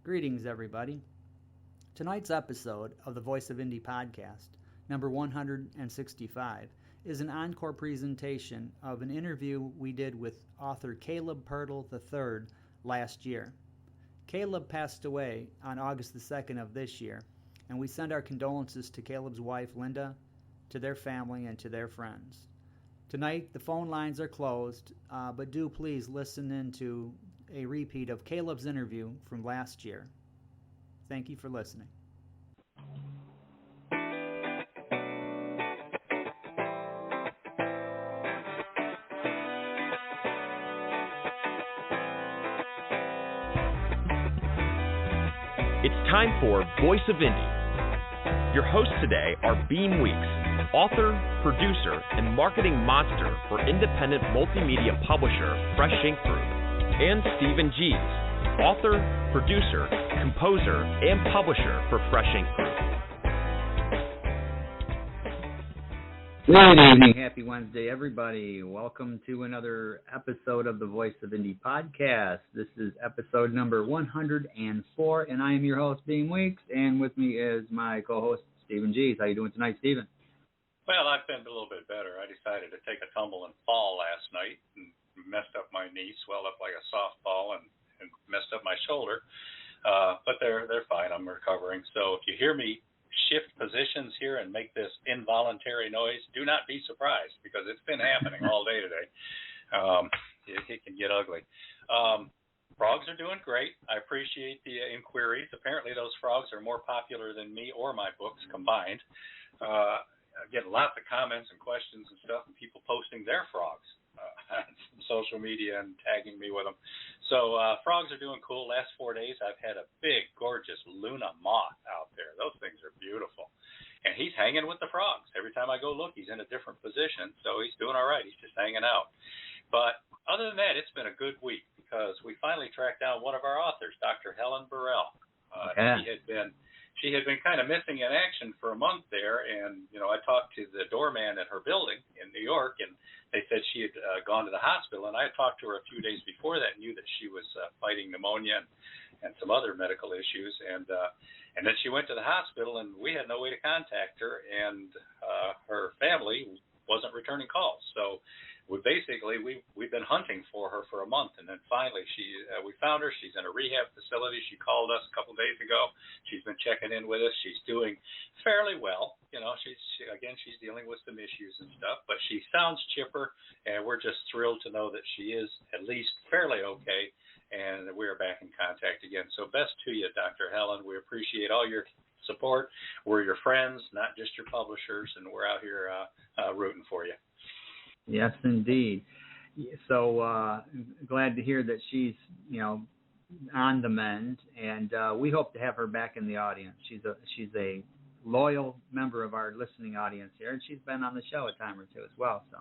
Greetings, everybody. Tonight's episode of the Voice of Indie podcast, number 165, is an encore presentation of an interview we did with author Caleb Pirtle III last year. Caleb passed away on August the 2nd of this year, and we send our condolences to Caleb's wife, Linda, to their family, and to their friends. Tonight, the phone lines are closed, but do please listen in to a repeat of Caleb's interview from last year. Thank you for listening. It's time for Voice of Indie. Your hosts today are Beem Weeks, author, producer, and marketing monster for independent multimedia publisher Fresh Ink Group, and Stephen Gies, author, producer, composer, and publisher for Fresh Ink Group. Good evening, happy Wednesday, everybody. Welcome to another episode of the Voice of Indie podcast. This is episode number 104, and I am your host, Beem Weeks, and with me is my co-host, Stephen Gies. How you doing tonight, Stephen? Well, I've been a little bit better. I decided to take a tumble and fall last night and messed up my knee, swelled up like a softball, and messed up my shoulder. But they're fine. I'm recovering. So if you hear me shift positions here and make this involuntary noise, do not be surprised, because it's been happening all day today. It can get ugly. Frogs are doing great. I appreciate the inquiries. Apparently those frogs are more popular than me or my books combined. I get lots of comments and questions and stuff, and people posting their frogs on social media and tagging me with them. So frogs are doing cool. Last 4 days I've had a big, gorgeous Luna moth out there. Those things are beautiful. And he's hanging with the frogs. Every time I go look, he's in a different position, so he's doing all right. He's just hanging out. But other than that, it's been a good week, because we finally tracked down one of our authors, Dr. Helen Burrell. She had been kind of missing in action for a month there, and, I talked to the doorman at her building in New York, and they said she had gone to the hospital, and I had talked to her a few days before that, knew that she was fighting pneumonia and some other medical issues, and then she went to the hospital, and we had no way to contact her, and her family wasn't returning calls. So we've been hunting for her for a month, and then finally we found her. She's in a rehab facility. She called us a couple days ago. She's been checking in with us. She's doing fairly well. She's dealing with some issues and stuff, but she sounds chipper, and we're just thrilled to know that she is at least fairly okay, and we are back in contact again. So best to you, Dr. Helen. We appreciate all your support. We're your friends, not just your publishers, and we're out here rooting for you. Yes, indeed. So glad to hear that she's, on the mend, and we hope to have her back in the audience. She's a loyal member of our listening audience here, and she's been on the show a time or two as well. So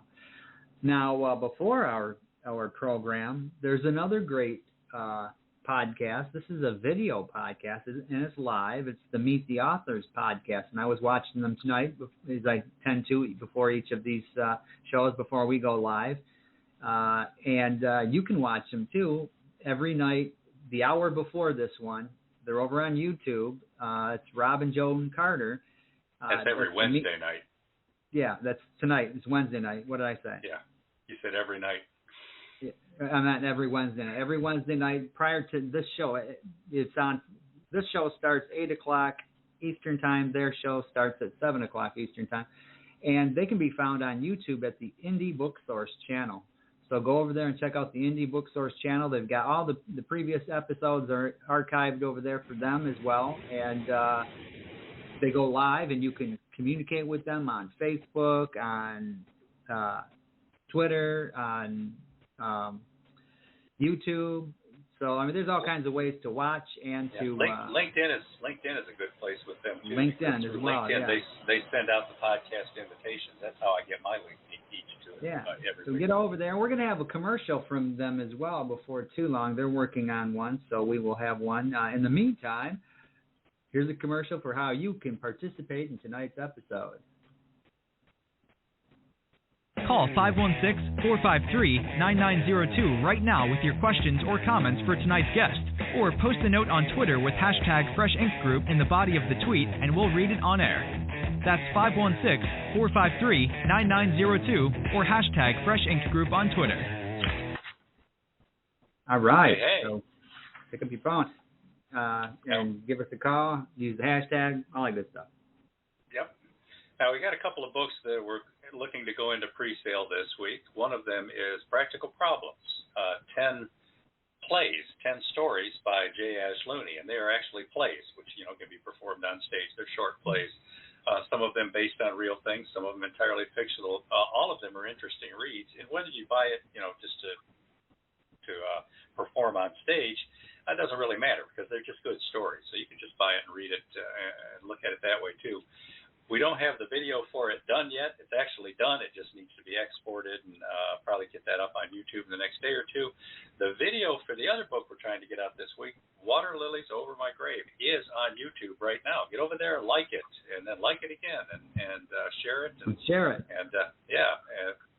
now, before our program, there's another great podcast. This is a video podcast, and it's live. It's the Meet the Authors podcast, and I was watching them tonight, as I tend to before each of these shows before we go live. And you can watch them too every night, the hour before this one. They're over on YouTube. It's Rob and Joan Carter. That's every Wednesday night. Yeah, that's tonight. It's Wednesday night. What did I say? Yeah, you said every night. I'm not every Wednesday night. Every Wednesday night prior to this show, it's on. This show starts 8 o'clock Eastern time. Their show starts at 7 o'clock Eastern time. And they can be found on YouTube at the Indie Book Source channel. So go over there and check out the Indie Book Source channel. They've got all the previous episodes are archived over there for them as well. And they go live, and you can communicate with them on Facebook, on Twitter, on YouTube. So there's all kinds of ways to watch and to. LinkedIn is a good place with them too. LinkedIn as well. LinkedIn, yeah. They send out the podcast invitations. That's how I get my link each to it. Yeah. So week. get over there. We're going to have a commercial from them as well before too long. They're working on one, so we will have one. In the meantime, here's a commercial for how you can participate in tonight's episode. Call 516-453-9902 right now with your questions or comments for tonight's guest, or post a note on Twitter with hashtag Fresh Ink Group in the body of the tweet, and we'll read it on air. That's 516-453-9902 or hashtag Fresh Ink Group on Twitter. All right. Hey. So pick up your phone and give us a call. Use the hashtag, all that good stuff. Yep. Now, we got a couple of books that we're looking to go into pre-sale this week. One of them is Practical Problems, 10 plays, 10 stories by J. Ash Looney, and they are actually plays, which, can be performed on stage. They're short plays. Some of them based on real things, some of them entirely fictional. All of them are interesting reads. And whether you buy it, just to perform on stage, that doesn't really matter because they're just good stories. So you can just buy it and read it and look at it that way too. We don't have the video for it done yet. It's actually done. It just needs to be exported and probably get that up on YouTube in the next day or two. The video for the other book we're trying to get out this week, Water Lilies Over My Grave, is on YouTube right now. Get over there, like it, and then like it again, and share it. And share it. And,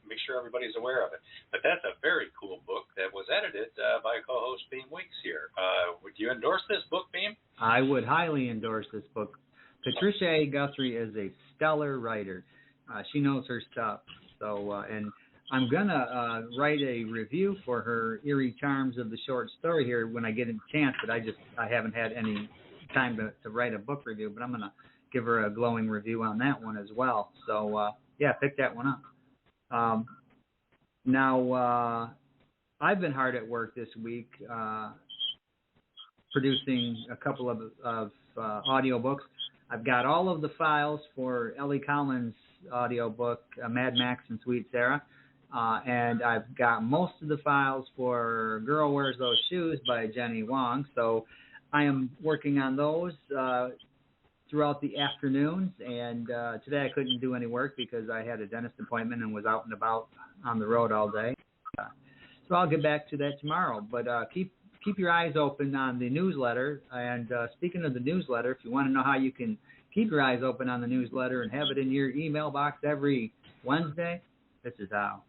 make sure everybody's aware of it. But that's a very cool book that was edited by co-host Beem Weeks here. Would you endorse this book, Beem? I would highly endorse this book. Patricia A. Guthrie is a stellar writer. She knows her stuff. So, and I'm going to write a review for her Eerie Charms of the Short Story here when I get a chance, but I haven't had any time to write a book review, but I'm going to give her a glowing review on that one as well. So, pick that one up. Now, I've been hard at work this week producing a couple of audiobooks. I've got all of the files for Ellie Collins' audiobook, Mad Max and Sweet Sarah, and I've got most of the files for Girl Wears Those Shoes by Jenny Wong. So I am working on those throughout the afternoons, and today I couldn't do any work because I had a dentist appointment and was out and about on the road all day. So I'll get back to that tomorrow, but keep your eyes open on the newsletter. And speaking of the newsletter, if you want to know how you can keep your eyes open on the newsletter and have it in your email box every Wednesday, this is how.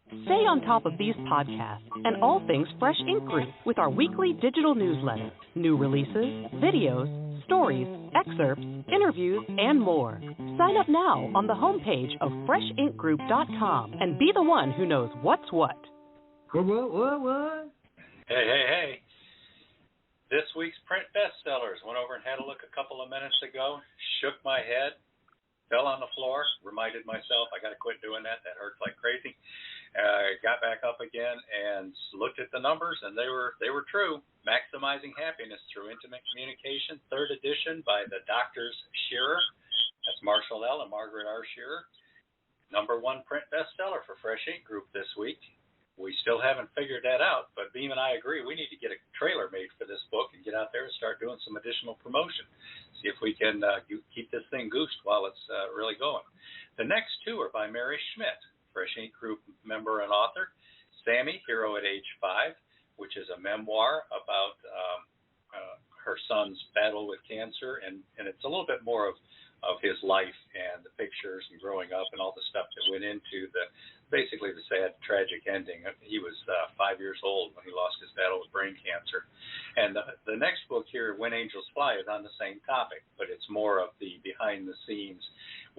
Stay on top of these podcasts and all things Fresh Ink Group with our weekly digital newsletter. New releases, videos, stories, excerpts, interviews, and more. Sign up now on the homepage of FreshInkGroup.com and be the one who knows what's what. What? Hey. This week's print bestsellers. Went over and had a look a couple of minutes ago. Shook my head. Fell on the floor. Reminded myself I got to quit doing that. That hurts like crazy. Got back up again and looked at the numbers, and they were true. Maximizing Happiness Through Intimate Communication, 3rd edition by the Doctors Shearer. That's Marshall L. and Margaret R. Shearer. #1 print bestseller for Fresh Ink Group this week. We still haven't figured that out, but Beem and I agree we need to get a trailer made for this book and get out there and start doing some additional promotion. See if we can keep this thing goosed while it's really going. The next two are by Mary Schmidt, Fresh Ink Group member and author. Sammy, Hero at Age 5, which is a memoir about her son's battle with cancer, and it's a little bit more of his life and the pictures and growing up and all the stuff that went into basically the sad, tragic ending. He was 5 years old when he lost his battle with brain cancer. And the next book here, When Angels Fly, is on the same topic, but it's more of the behind the scenes,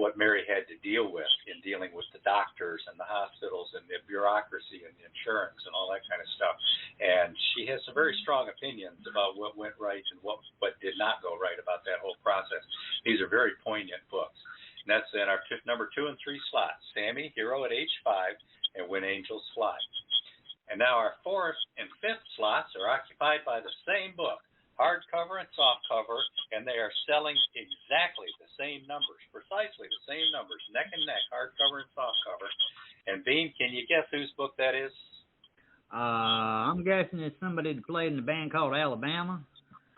what Mary had to deal with in dealing with the doctors and the hospitals and the bureaucracy and the insurance and all that kind of stuff. And she has some very strong opinions about what went right and what did not go right about that whole process. These are very poignant books. And that's in our #2 and 3 slots, Sammy, Hero at Age 5, and When Angels Fly. And now our 4th and 5th slots are occupied by the same book, hardcover and softcover, and they are selling exactly the same numbers, precisely the same numbers, neck and neck, hardcover and softcover. And Beem, can you guess whose book that is? I'm guessing it's somebody that played in a band called Alabama.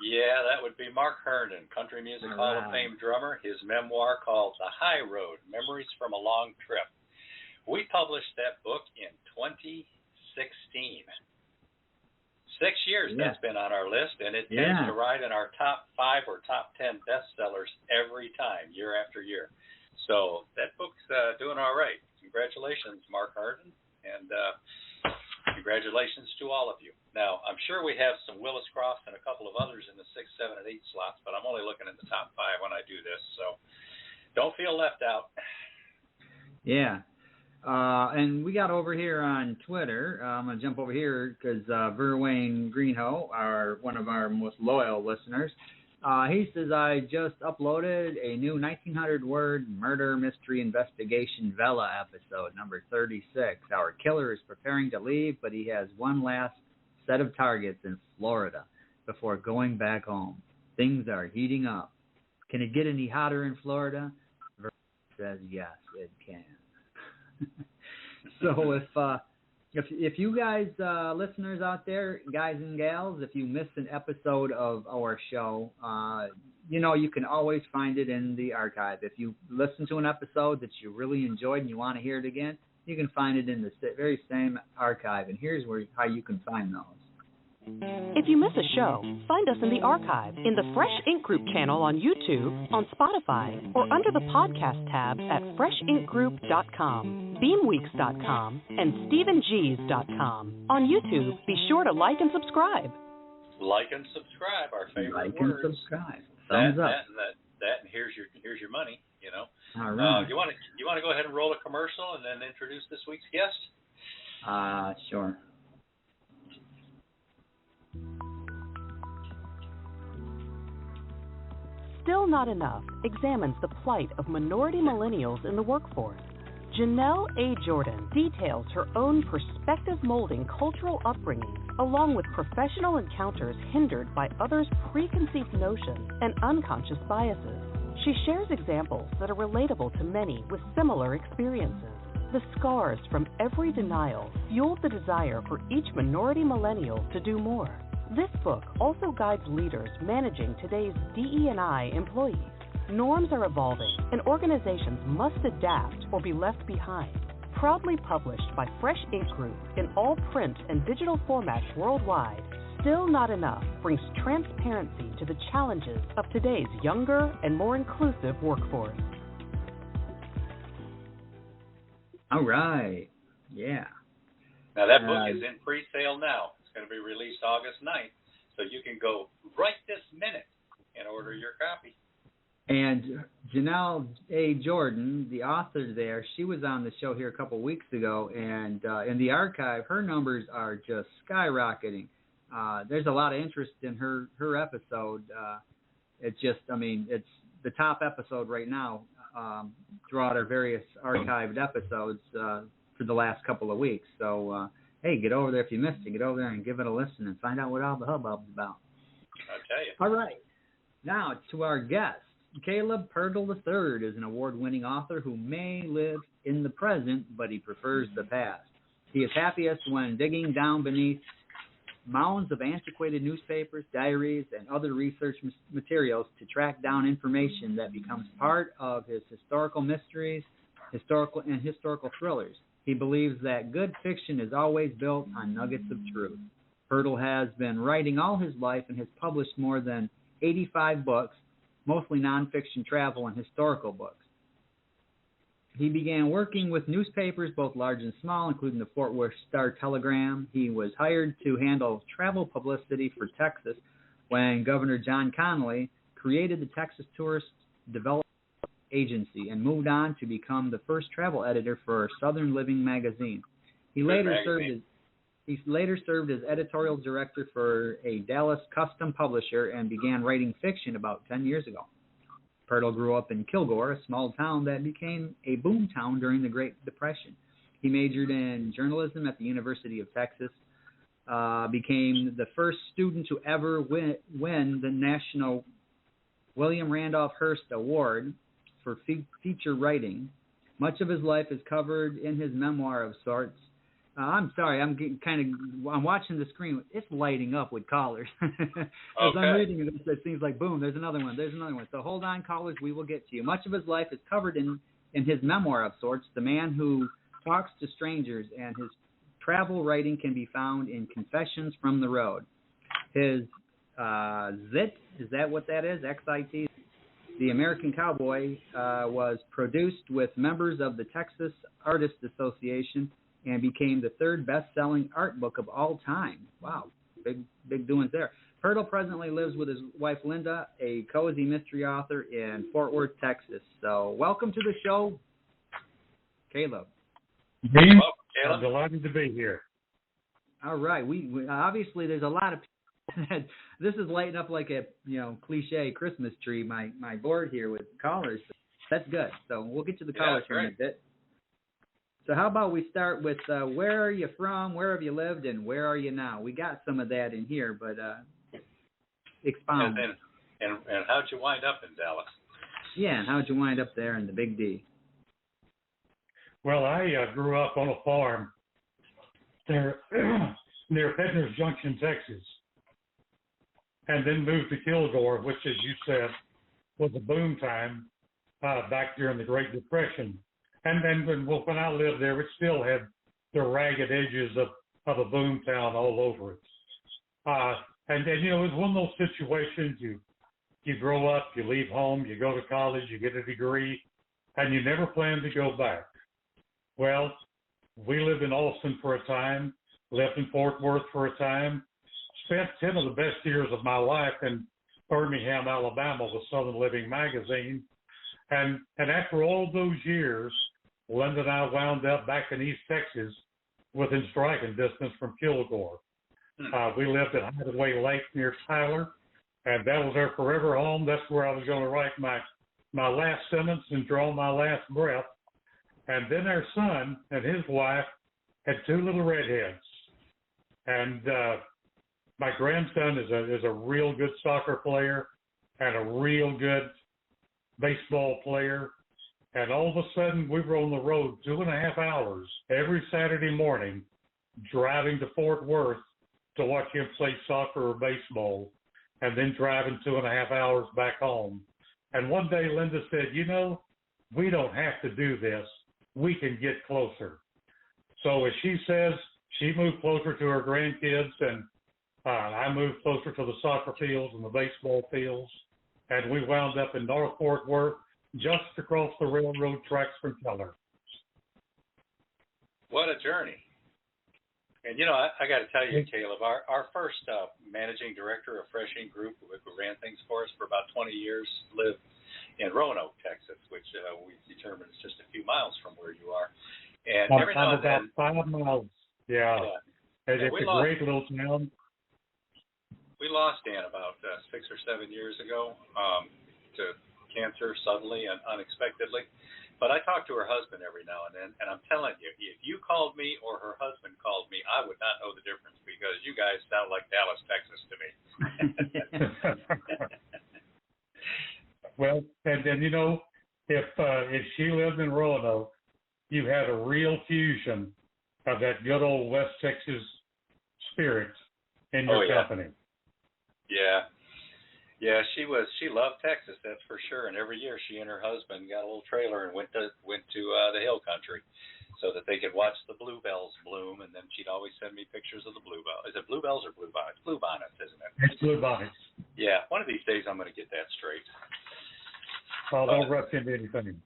Yeah, that would be Mark Herndon, Country Music Hall of Fame drummer. His memoir called The High Road, Memories from a Long Trip. We published that book in 2016. 6 years that's been on our list, and it tends to ride in our top 5 or top 10 bestsellers every time, year after year. So that book's doing all right. Congratulations, Mark Hardin, and congratulations to all of you. Now, I'm sure we have some Willis Crofts and a couple of others in the 6, 7, and 8 slots, but I'm only looking at the top 5 when I do this, so don't feel left out. Yeah. And we got over here on Twitter. I'm going to jump over here because Verwayne Greenhoe, one of our most loyal listeners, he says, I just uploaded a new 1,900-word murder mystery investigation Vela episode, number 36. Our killer is preparing to leave, but he has one last set of targets in Florida before going back home. Things are heating up. Can it get any hotter in Florida? Verwayne says, yes, it can. So if you guys, listeners out there, guys and gals, if you missed an episode of our show, you can always find it in the archive. If you listen to an episode that you really enjoyed and you want to hear it again, you can find it in the very same archive. And here's how you can find those. If you miss a show, find us in the archive, in the Fresh Ink Group channel on YouTube, on Spotify, or under the podcast tabs at FreshInkGroup.com, BeamWeeks.com, and StephenG's.com. On YouTube, be sure to like and subscribe. Like and subscribe, our favorite like words. And subscribe. Thumbs up. That, and here's your money. All right. You want to go ahead and roll a commercial and then introduce this week's guest? Sure. Still Not Enough examines the plight of minority millennials in the workforce. Janelle A. Jordan details her own perspective-molding cultural upbringing, along with professional encounters hindered by others' preconceived notions and unconscious biases. She shares examples that are relatable to many with similar experiences. The scars from every denial fueled the desire for each minority millennial to do more. This book also guides leaders managing today's DE&I employees. Norms are evolving, and organizations must adapt or be left behind. Proudly published by Fresh Ink Group in all print and digital formats worldwide, Still Not Enough brings transparency to the challenges of today's younger and more inclusive workforce. All right. Yeah. Now, that book is in pre-sale now. Going to be released August 9th, so you can go right this minute and order your copy. And Janelle A. Jordan, the author there, she was on the show here a couple weeks ago, and in the archive, her numbers are just skyrocketing. There's a lot of interest in her episode. It's the top episode right now throughout our various archived episodes for the last couple of weeks. So, hey, get over there if you missed it. Get over there and give it a listen and find out what all the hubbub's about. I'll tell you. All right. Now, to our guest. Caleb Pirtle III is an award-winning author who may live in the present, but he prefers the past. He is happiest when digging down beneath mounds of antiquated newspapers, diaries, and other research materials to track down information that becomes part of his historical mysteries, historical thrillers. He believes that good fiction is always built on nuggets of truth. Pirtle has been writing all his life and has published more than 85 books, mostly nonfiction travel and historical books. He began working with newspapers, both large and small, including the Fort Worth Star-Telegram. He was hired to handle travel publicity for Texas when Governor John Connally created the Texas Tourist Development Agency and moved on to become the first travel editor for Southern Living magazine. He later served as editorial director for a Dallas custom publisher and began writing fiction about 10 years ago. Pirtle grew up in Kilgore, a small town that became a boom town during the Great Depression. He majored in journalism at the University of Texas, became the first student to ever win the National William Randolph Hearst Award for feature writing. Much of his life is covered in his memoir of sorts. I'm sorry, I'm watching the screen. It's lighting up with callers. As I'm reading it, it seems like, boom, there's another one. So hold on, callers, we will get to you. Much of his life is covered in his memoir of sorts, The Man Who Talks to Strangers, and his travel writing can be found in Confessions from the Road. His ZIT, is that what that is? XIT? The American Cowboy was produced with members of the Texas Artists Association and became the third best-selling art book of all time. Wow, big doings there. Pirtle presently lives with his wife, Linda, a cozy mystery author in Fort Worth, Texas. So welcome to the show, Caleb. Beem, I'm delighted to be here. All right. We obviously, there's a lot of people that this is lighting up like a cliche Christmas tree, my board here with callers. That's good. So we'll get to the callers here in a bit. So how about we start with where are you from, where have you lived, and where are you now? We got some of that in here, but expound. And how'd you wind up in Dallas? Yeah, and how'd you wind up there in the Big D? Well, I grew up on a farm there near Pedner's Junction, Texas, and then moved to Kilgore, which, as you said, was a boom time back during the Great Depression. And then when I lived there, it still had the ragged edges of a boom town all over it. And then, it was one of those situations, you grow up, you leave home, you go to college, you get a degree, and you never plan to go back. Well, we lived in Austin for a time, lived in Fort Worth for a time, spent 10 of the best years of my life in Birmingham, Alabama with Southern Living magazine. And after all those years, Linda and I wound up back in East Texas within striking distance from Kilgore. We lived at Hideaway Lake near Tyler, and that was our forever home. That's where I was going to write my last sentence and draw my last breath. And then our son and his wife had two little redheads. And my grandson is a real good soccer player and a real good baseball player. And all of a sudden, we were on the road 2.5 hours every Saturday morning, driving to Fort Worth to watch him play soccer or baseball, and then driving 2.5 hours back home. And one day, Linda said, we don't have to do this. We can get closer. So as she says, she moved closer to her grandkids, and I moved closer to the soccer fields and the baseball fields. And we wound up in North Fort Worth, just across the railroad tracks from Keller. What a journey. And, I got to tell you, Caleb, our first managing director of Fresh Ink Group, who ran things for us for about 20 years, lived in Roanoke, Texas, which we determined is just a few miles from where you are. And every now and then, about 5 miles. Yeah. It's a great little town. We lost Dan about 6 or 7 years ago to cancer suddenly and unexpectedly. But I talk to her husband every now and then, and I'm telling you, if you called me or her husband called me, I would not know the difference because you guys sound like Dallas, Texas to me. Well, and then, if she lived in Roanoke, you had a real fusion of that good old West Texas spirit in your company. Yeah. Yeah, she loved Texas, that's for sure. And every year she and her husband got a little trailer and went to the hill country so that they could watch the bluebells bloom. And then she'd always send me pictures of the bluebells. Is it bluebells or bluebonnets? Bluebonnets, isn't it? It's bluebonnets. Yeah, one of these days I'm going to get that straight. Oh, don't rush into anything.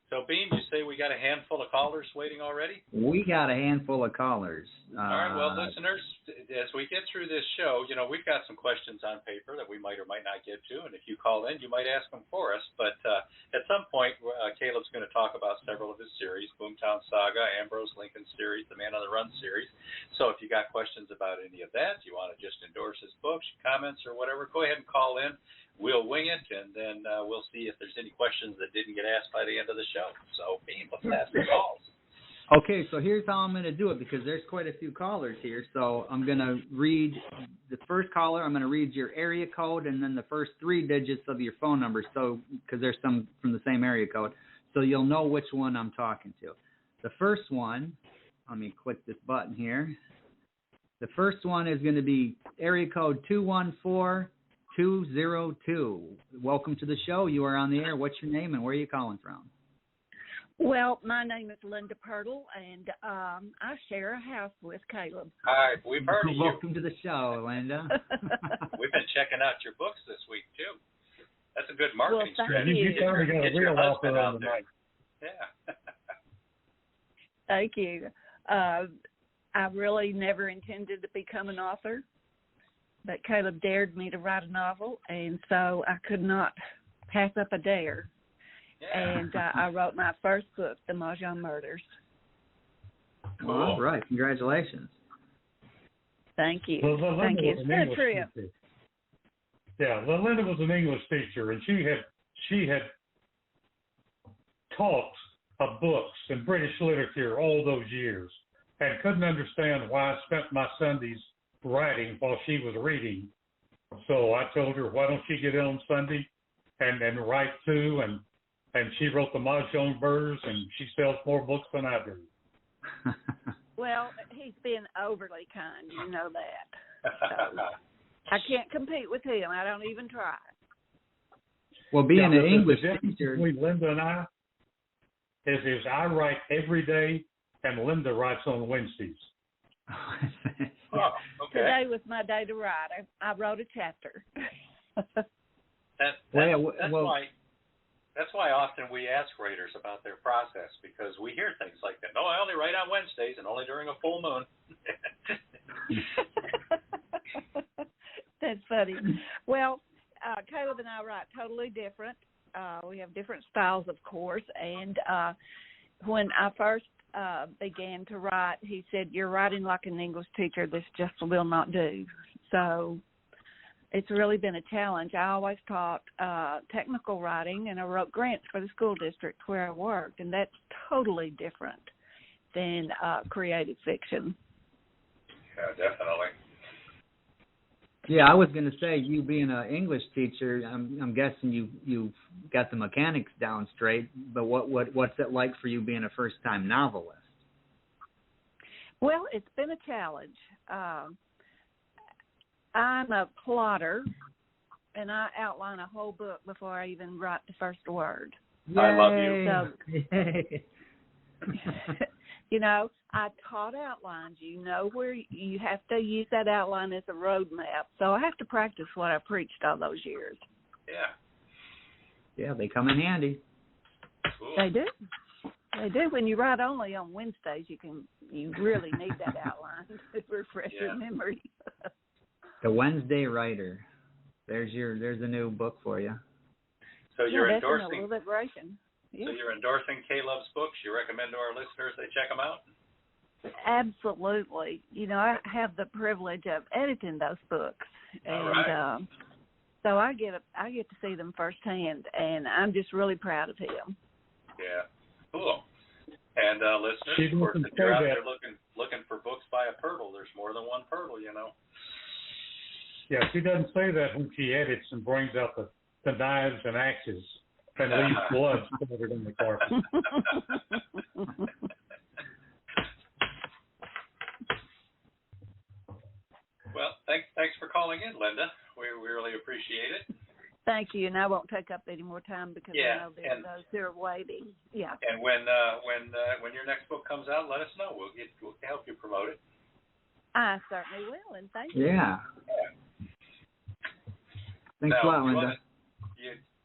So, Beem, you say we got a handful of callers waiting already? We got a handful of callers. All right. Well, listeners, as we get through this show, we've got some questions on paper that we might or might not get to. And if you call in, you might ask them for us. But at some point, Caleb's going to talk about several of his series, Boomtown Saga, Ambrose Lincoln series, the Man on the Run series. So if you got questions about any of that, you want to just endorse his books, comments, or whatever, go ahead and call in. We'll wing it, and then we'll see if there's any questions that didn't get asked by the end of the show. So, Beem, let's ask the calls. Okay, so here's how I'm going to do it because there's quite a few callers here. So I'm going to read the first caller. I'm going to read your area code and then the first 3 digits of your phone number. So because there's some from the same area code, so you'll know which one I'm talking to. The first one, let me click this button here. The first one is going to be area code 214-202. Welcome to the show. You are on the air. What's your name and where are you calling from? Well, my name is Linda Pirtle, and I share a house with Caleb. Hi, we've heard of you. Welcome to the show, Linda. We've been checking out your books this week, too. That's a good marketing Well, strategy. You finally got a real author on the mic. Yeah. Thank you. I really never intended to become an author, but Caleb dared me to write a novel, and so I could not pass up a dare. Yeah. And I wrote my first book, The Mahjong Murders. Cool. Well, all right. Congratulations. Thank you. Well, Thank you. It's been a trip. Yeah, Linda was an English teacher, and she had taught books and British literature all those years, and couldn't understand why I spent my Sundays writing while she was reading. So I told her, why don't you get in on Sunday and write too? And she wrote The Mahjong Murders, and she sells more books than I do. Well, he's been overly kind, you know that. So I can't compete with him. I don't even try. Well, being an English teacher, between Linda and I is I write every day, and Linda writes on Wednesdays. Oh, okay. Today was my day to write. I wrote a chapter. That's why often we ask writers about their process, because we hear things like that. No, I only write on Wednesdays and only during a full moon. That's funny. Well, Caleb and I write totally different. We have different styles, of course. And when I first began to write, he said, "You're writing like an English teacher. This just will not do." So it's really been a challenge. I always taught technical writing, and I wrote grants for the school district where I worked, and that's totally different than creative fiction. Yeah, definitely. Yeah, I was going to say, you being an English teacher, I'm guessing you've got the mechanics down straight. But what's it like for you being a first-time novelist? Well, it's been a challenge. I'm a plotter, and I outline a whole book before I even write the first word. Yay. I love you. So, you know, I taught outlines. You know where you have to use that outline as a roadmap. So I have to practice what I preached all those years. Yeah. Yeah, they come in handy. Cool. They do. They do. When you write only on Wednesdays, you really need that outline to refresh your memory. The Wednesday Writer. There's a new book for you. So you're endorsing. A little liberation. Yeah. So you're endorsing Caleb's books. You recommend to our listeners they check them out? Absolutely. You know, I have the privilege of editing those books, and so I get to see them firsthand, and I'm just really proud of him. Yeah, cool. And listeners, of course, if you're out there looking for books by a Pirtle, there's more than one Pirtle, you know. Yeah, she doesn't say that when she edits and brings out the knives and axes and leaves blood splattered in the carpet. Well, thanks for calling in, Linda. We really appreciate it. Thank you, and I won't take up any more time because I know there are those who are waiting. Yeah. And when your next book comes out, let us know. We'll help you promote it. I certainly will, and thank you. Yeah. Thanks a lot, Linda.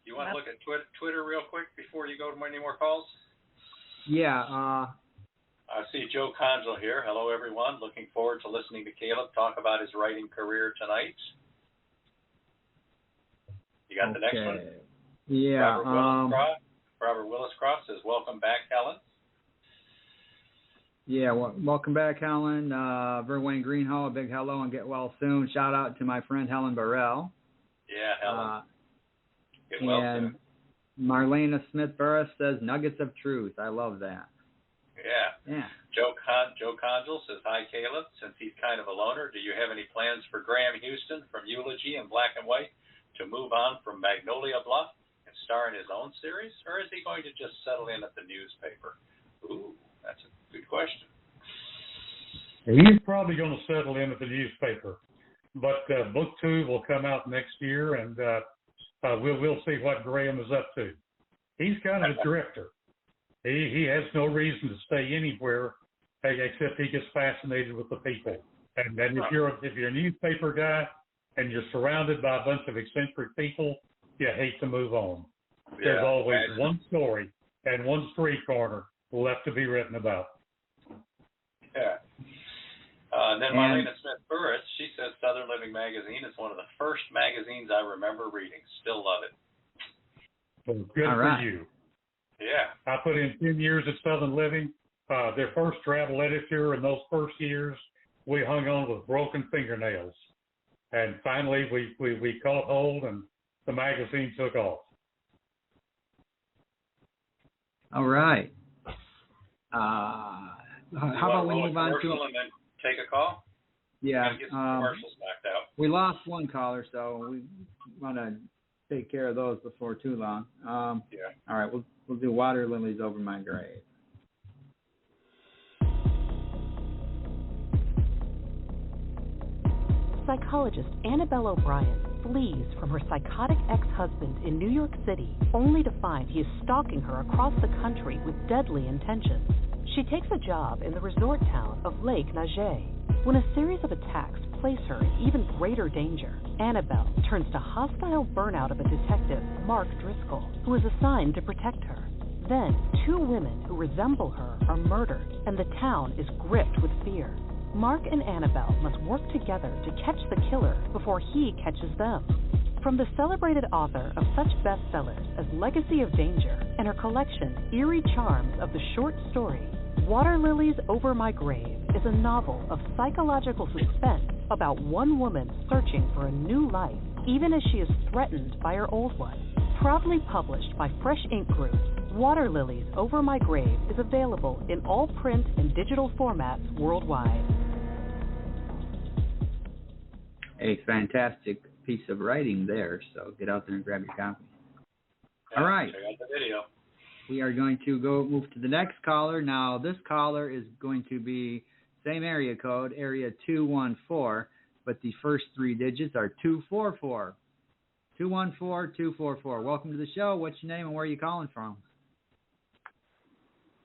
You want to look at Twitter real quick before you go to any more calls? Yeah. I see Joe Conjal here. Hello, everyone. Looking forward to listening to Caleb talk about his writing career tonight. You got the next one? Yeah. Robert Willis Croft says, "Welcome back, Helen." Yeah, welcome back, Helen. Verwayne Greenhall, a big hello and get well soon. Shout out to my friend Helen Burrell. Yeah, Helen. Get well soon. Marlena Smith-Burris says, "Nuggets of truth." I love that. Yeah. Joe Conjal says, "Hi, Caleb. Since he's kind of a loner, do you have any plans for Graham Houston from Eulogy and Black and White to move on from Magnolia Bluff and star in his own series, or is he going to just settle in at the newspaper?" Ooh, that's a good question. He's probably going to settle in at the newspaper, but book 2 will come out next year, and we'll see what Graham is up to. He's kind of a drifter. He has no reason to stay anywhere except he gets fascinated with the people. And if you're a newspaper guy and you're surrounded by a bunch of eccentric people, you hate to move on. Yeah, There's always one story and one street corner left to be written about. Yeah. And then Marlena Smith-Burris, she says Southern Living Magazine is one of the first magazines I remember reading. Still love it. Well, good for you. Yeah. I put in 10 years at Southern Living. Their first travel editor in those first years, we hung on with broken fingernails. And finally, we caught hold, and the magazine took off. All right. How about we move on to and then take a call? Yeah. Get some commercials backed out. We lost one caller, so we want to take care of those before too long. Yeah. All right, we'll do Water Lilies Over My Grave. Psychologist Annabelle O'Brien flees from her psychotic ex-husband in New York City, only to find he is stalking her across the country with deadly intentions. She takes a job in the resort town of Lake Nager. When a series of attacks place her in even greater danger, Annabelle turns to hostile burnout of a detective, Mark Driscoll, who is assigned to protect her. Then, two women who resemble her are murdered, and the town is gripped with fear. Mark and Annabelle must work together to catch the killer before he catches them. From the celebrated author of such bestsellers as Legacy of Danger and her collection Eerie Charms of the Short Story, Water Lilies Over My Grave is a novel of psychological suspense about one woman searching for a new life, even as she is threatened by her old one. Proudly published by Fresh Ink Group, Water Lilies Over My Grave is available in all print and digital formats worldwide. A fantastic piece of writing there, so get out there and grab your copy. Yeah, all right. Check out the video. We are going to move to the next caller. Now, this caller is going to be same area code, area 214, but the first three digits are 244. 214-244. Welcome to the show. What's your name and where are you calling from?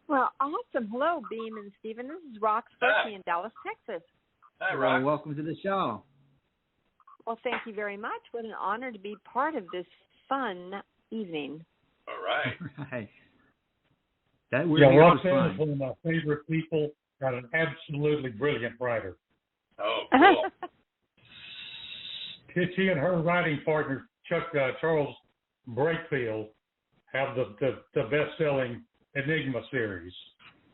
Well, awesome. Hello, Beem and Stephen. This is Rox Berkey in Dallas, Texas. Hi, Rox. Welcome to the show. Well, thank you very much. What an honor to be part of this fun evening. All right. Right. That Roxanne is one of my favorite people and an absolutely brilliant writer. Oh, cool. She and her writing partner, Charles Brakefield, have the best-selling Enigma series.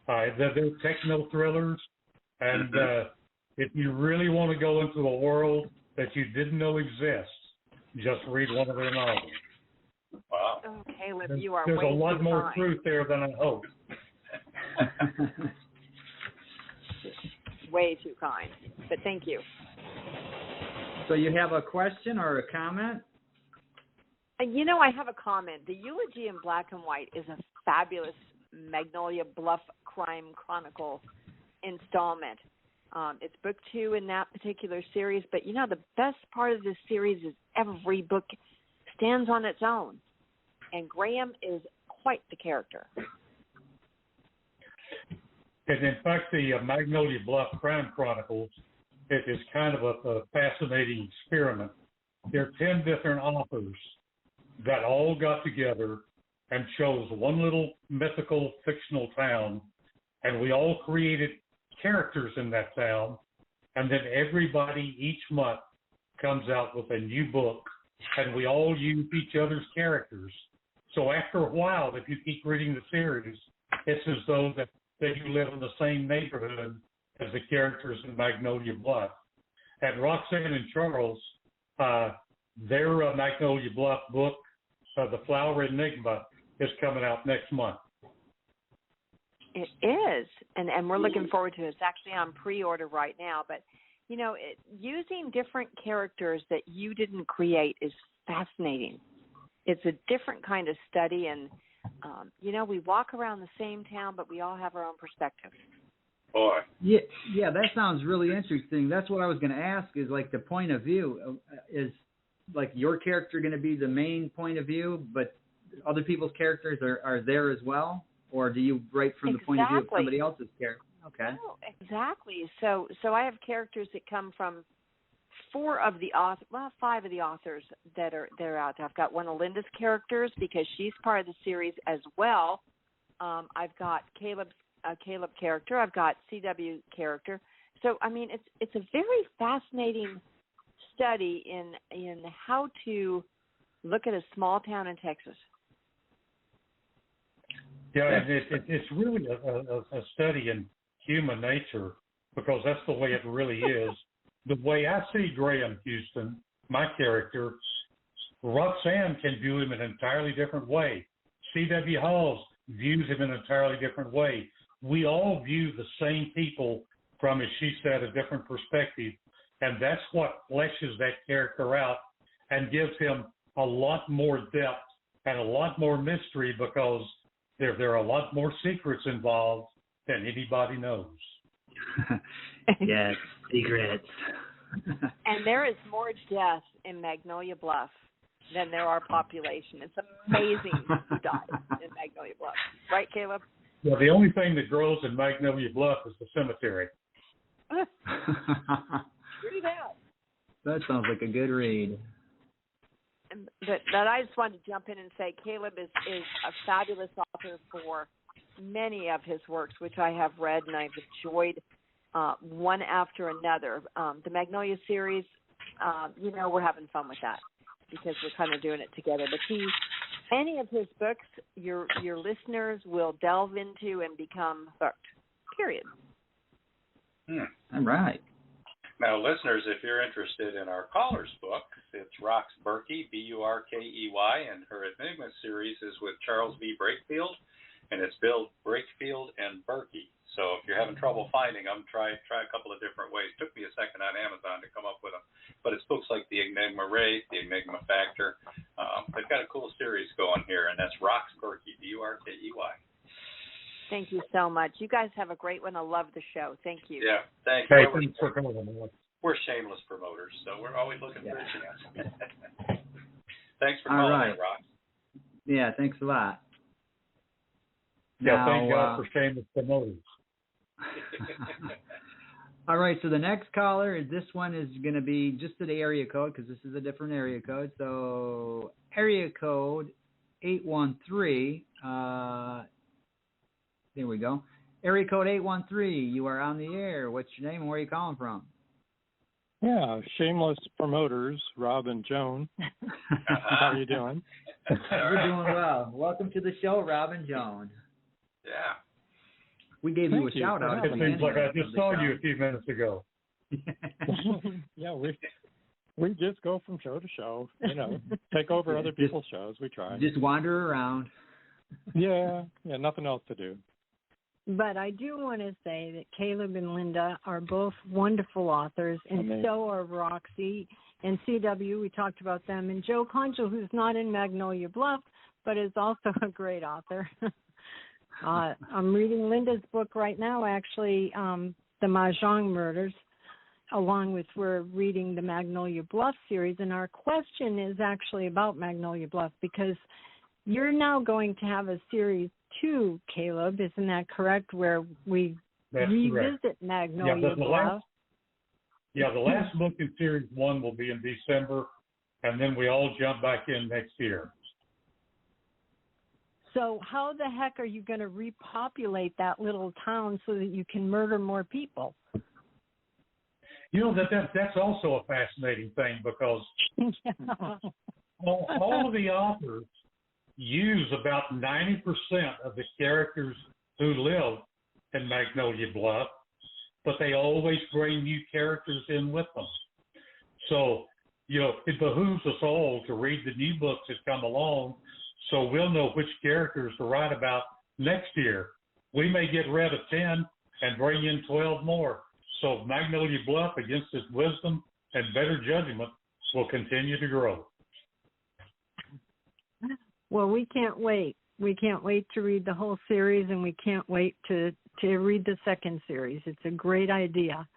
They're techno thrillers, and if you really want to go into a world that you didn't know exists, just read one of their novels. Wow. Oh, Caleb, you are There's way a lot too more kind. truth there than I hoped. Way too kind, but thank you. So you have a question or a comment? I have a comment. The Eulogy in Black and White is a fabulous Magnolia Bluff Crime Chronicle installment. It's book 2 in that particular series, but the best part of this series is every book stands on its own, and Graham is quite the character. And in fact, the Magnolia Bluff Crime Chronicles is kind of a fascinating experiment. There are 10 different authors that all got together and chose one little mythical fictional town, and we all created characters in that town, and then everybody each month comes out with a new book, and we all use each other's characters. So after a while, if you keep reading the series, it's as though that you live in the same neighborhood as the characters in Magnolia Bluff. And Roxanne and Charles, their Magnolia Bluff book, The Flower Enigma, is coming out next month. It is, and we're looking forward to it. It's actually on pre-order right now. But, using different characters that you didn't create is fascinating. It's a different kind of study, and, we walk around the same town, but we all have our own perspective. Boy. Yeah, that sounds really interesting. That's what I was going to ask is, like, the point of view. Is, like, your character going to be the main point of view, but other people's characters are there as well? Or do you write from the point of view of somebody else's character? Okay. Oh, exactly. So I have characters that come from five of the authors that are out there. I've got one of Linda's characters because she's part of the series as well. I've got Caleb character. I've got CW character. So I mean, it's a very fascinating study in how to look at a small town in Texas. Yeah, it's really a study in human nature, because that's the way it really is. The way I see Graham Houston, my character, Roxanne can view him in an entirely different way. C.W. Halls views him in an entirely different way. We all view the same people from, as she said, a different perspective. And that's what fleshes that character out and gives him a lot more depth and a lot more mystery, because there are a lot more secrets involved than anybody knows. Yes, secrets. And there is more death in Magnolia Bluff than there are population. It's amazing stuff in Magnolia Bluff. Right, Caleb? Well, the only thing that grows in Magnolia Bluff is the cemetery. Read that. That sounds like a good read. But I just wanted to jump in and say Caleb is a fabulous author for many of his works, which I have read and I've enjoyed one after another. The Magnolia series, we're having fun with that because we're kind of doing it together. But any of his books, your listeners will delve into and become hooked, period. All right. Now, listeners, if you're interested in our caller's book, it's Rox Berkey, Burkey, and her Enigma series is with Charles V. Brakefield, and it's Bill Brakefield and Berkey. So if you're having trouble finding them, try a couple of different ways. It took me a second on Amazon to come up with them, but it's books like The Enigma Race, The Enigma Factor. They've got a cool series going here, and that's Rox Berkey, Burkey. Thank you so much. You guys have a great one. I love the show. Thank you. Yeah, thank you. Hey, thanks for coming on. We're shameless promoters, so we're always looking for a chance. Thanks for All calling right. in, Rox. Yeah, thanks a lot. Yeah, Now, thank God for shameless promoters. All right, so the next caller, this one is going to be just to the area code because this is a different area code. So area code 813. There we go. Area code 813. You are on the air. What's your name and where are you calling from? Yeah, shameless promoters, Rob and Joan. How are you doing? We're doing well. Welcome to the show, Rob and Joan. Yeah. We gave you a shout out. It seems like I just saw you a few minutes ago. Yeah, we just go from show to show, take over other people's shows. We try. Just wander around. Yeah, nothing else to do. But I do want to say that Caleb and Linda are both wonderful authors, and so are Roxy and CW. We talked about them. And Joe Conchel, who's not in Magnolia Bluff, but is also a great author. I'm reading Linda's book right now, actually, The Mahjong Murders, along with we're reading the Magnolia Bluff series. And our question is actually about Magnolia Bluff because you're now going to have a series 2, Caleb, isn't that correct, where we revisit Magnolia Bluff? The last book in series 1 will be in December, and then we all jump back in next year. So how the heck are you going to repopulate that little town so that you can murder more people? That's also a fascinating thing because all of the authors use about 90% of the characters who live in Magnolia Bluff, but they always bring new characters in with them. So, it behooves us all to read the new books that come along so we'll know which characters to write about next year. We may get rid of 10 and bring in 12 more. So Magnolia Bluff, against its wisdom and better judgment, will continue to grow. Well, we can't wait. We can't wait to read the whole series, and we can't wait to read the second series. It's a great idea,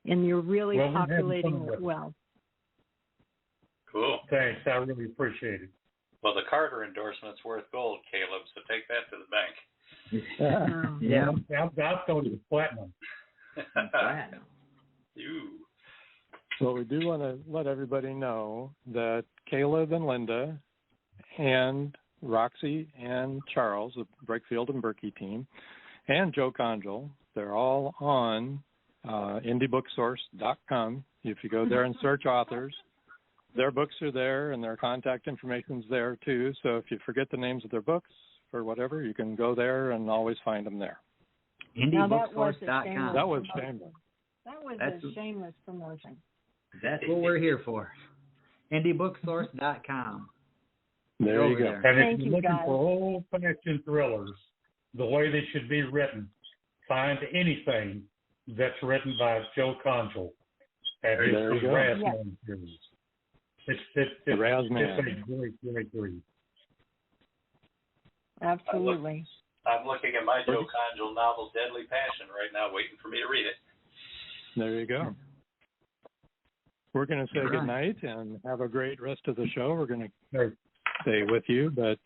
and you're really populating it well. Cool. Thanks. I really appreciate it. Well, the Carter endorsement's worth gold, Caleb, so take that to the bank. I've thought it was platinum. Platinum. You. Well, we do want to let everybody know that Caleb and Linda and Roxy and Charles, the Breakfield and Berkey team, and Joe Conjal, they're all on indiebooksource.com. If you go there and search authors, their books are there and their contact information's there too. So if you forget the names of their books or whatever, you can go there and always find them there. indiebooksource.com. That was shameless. That was a shameless promotion. That's what we're here for. indiebooksource.com. There you go. And if you're looking for old-fashioned thrillers, the way they should be written, find anything that's written by Joe Conjal. And it's the Razman series. It's a great read. Absolutely. I'm looking at my Joe Conjal novel, Deadly Passion, right now, waiting for me to read it. There you go. We're going to say good night and have a great rest of the show. We're going to stay with you, but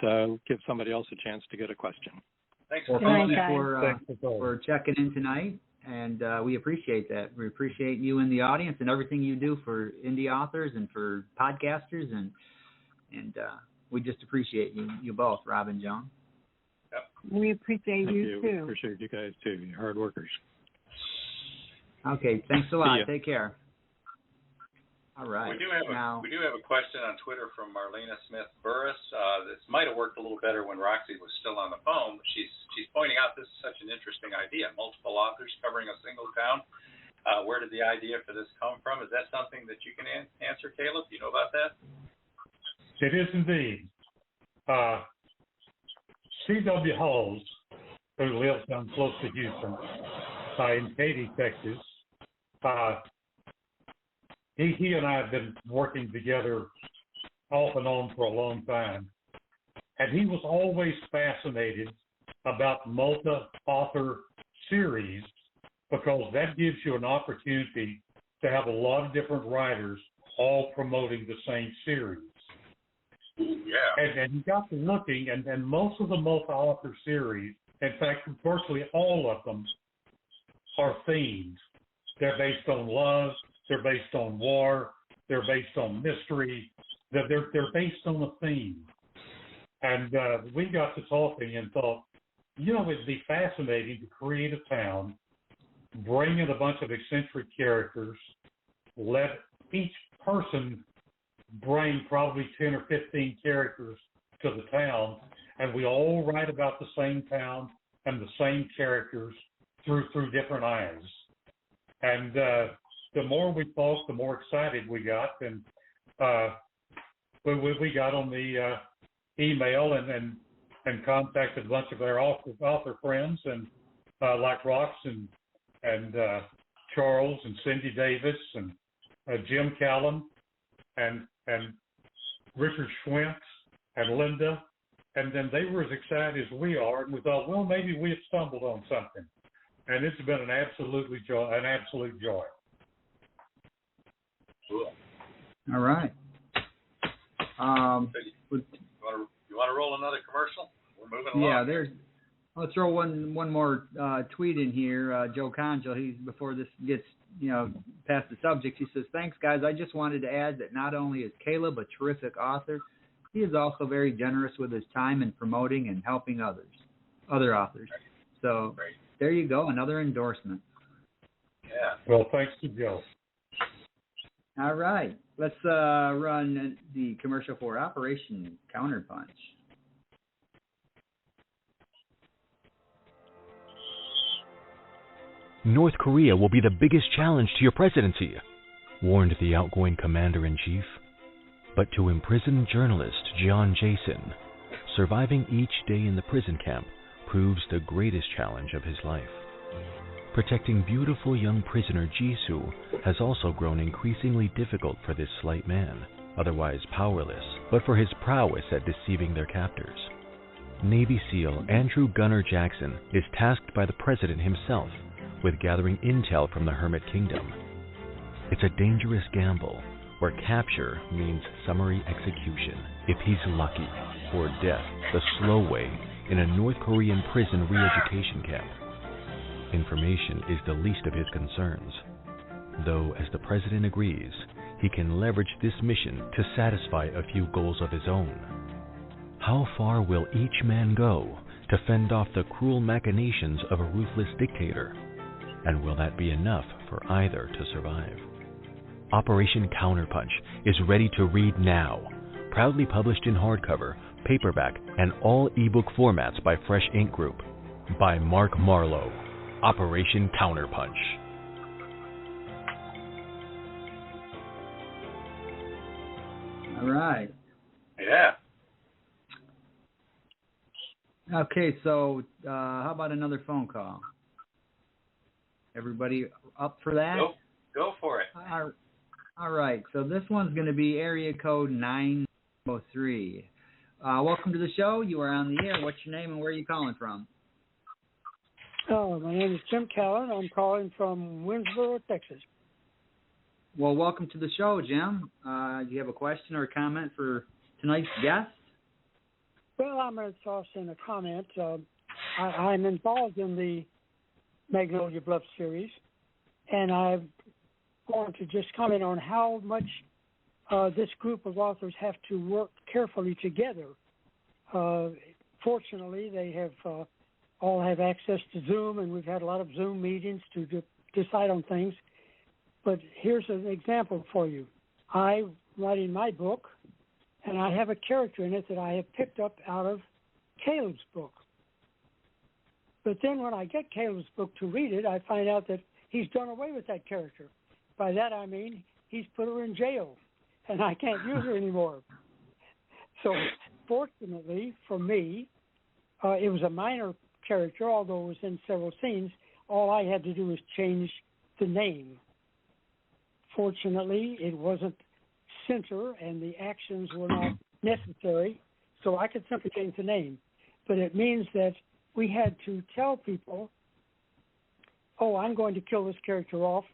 give somebody else a chance to get a question. Thanks for checking in tonight, and we appreciate that. We appreciate you in the audience and everything you do for indie authors and for podcasters, and we just appreciate you both, Rob and Joan. Yep. We appreciate you too. Appreciate you guys too. You're hard workers. Okay, thanks a lot. Take care. All right. We do have a question on Twitter from Marlena Smith Burris. This might have worked a little better when Roxy was still on the phone, but she's pointing out this is such an interesting idea. Multiple authors covering a single town. Where did the idea for this come from? Is that something that you can answer, Caleb? Do you know about that? It is indeed. C.W. Halls, who lives down close to Houston, in Katy, Texas, he and I have been working together off and on for a long time. And he was always fascinated about multi-author series because that gives you an opportunity to have a lot of different writers all promoting the same series. Yeah. And he got to looking, and most of the multi-author series, in fact, virtually all of them, are themed. They're based on love. They're based on war. They're based on mystery. They're based on a theme. And we got to talking and thought, it'd be fascinating to create a town, bring in a bunch of eccentric characters, let each person bring probably 10 or 15 characters to the town, and we all write about the same town and the same characters through different eyes. And the more we talked, the more excited we got, and we got on the email and contacted a bunch of our author friends, and like Rox and Charles and Cindy Davis and Jim Callum and Richard Schwentz and Linda, and then they were as excited as we are, and we thought, well, maybe we have stumbled on something, and it's been an absolute joy. Cool. All right. You want to roll another commercial? We're moving along. Yeah, let's throw one more tweet in here. Joe Conjal, before this gets past the subject, he says, "Thanks, guys. I just wanted to add that not only is Caleb a terrific author, he is also very generous with his time in promoting and helping other authors." So there you go, another endorsement. Yeah. Well, thanks to Joe. All right. Let's run the commercial for Operation Counterpunch. North Korea will be the biggest challenge to your presidency, warned the outgoing commander-in-chief. But to imprisoned journalist John Jason, surviving each day in the prison camp proves the greatest challenge of his life. Protecting beautiful young prisoner Jisoo has also grown increasingly difficult for this slight man, otherwise powerless, but for his prowess at deceiving their captors. Navy SEAL Andrew Gunner Jackson is tasked by the president himself with gathering intel from the Hermit Kingdom. It's a dangerous gamble, where capture means summary execution, if he's lucky, or death the slow way in a North Korean prison re-education camp. Information is the least of his concerns. though as the President agrees, he can leverage this mission to satisfy a few goals of his own. How far will each man go to fend off the cruel machinations of a ruthless dictator? And will that be enough for either to survive? Operation Counterpunch is ready to read now. Proudly published in hardcover, paperback, and all ebook formats by Fresh Ink Group. By Mark Marlowe. Operation Counterpunch. All right. Yeah. Okay, so how about another phone call? Everybody up for that? Go for it. All right, so this one's going to be area code 903. Welcome to the show. You are on the air. What's your name and where are you calling from? Oh, my name is Jim Callan. I'm calling from Winsboro, Texas. Well, welcome to the show, Jim. Do you have a question or a comment for tonight's guest? Well, I'm going to toss in a comment. I'm involved in the Magnolia Bluff series, and I'm going to just comment on how much this group of authors have to work carefully together. Fortunately, they have all have access to Zoom, and we've had a lot of Zoom meetings to decide on things. But here's an example for you. I'm writing my book, and I have a character in it that I have picked up out of Caleb's book. But then when I get Caleb's book to read it, I find out that he's done away with that character. By that I mean he's put her in jail, and I can't use her anymore. So fortunately for me, it was a minor character, although it was in several scenes. All I had to do was change the name. Fortunately, it wasn't censor, and the actions were not necessary, so I could simply change the name. But it means that we had to tell people, oh, I'm going to kill this character off,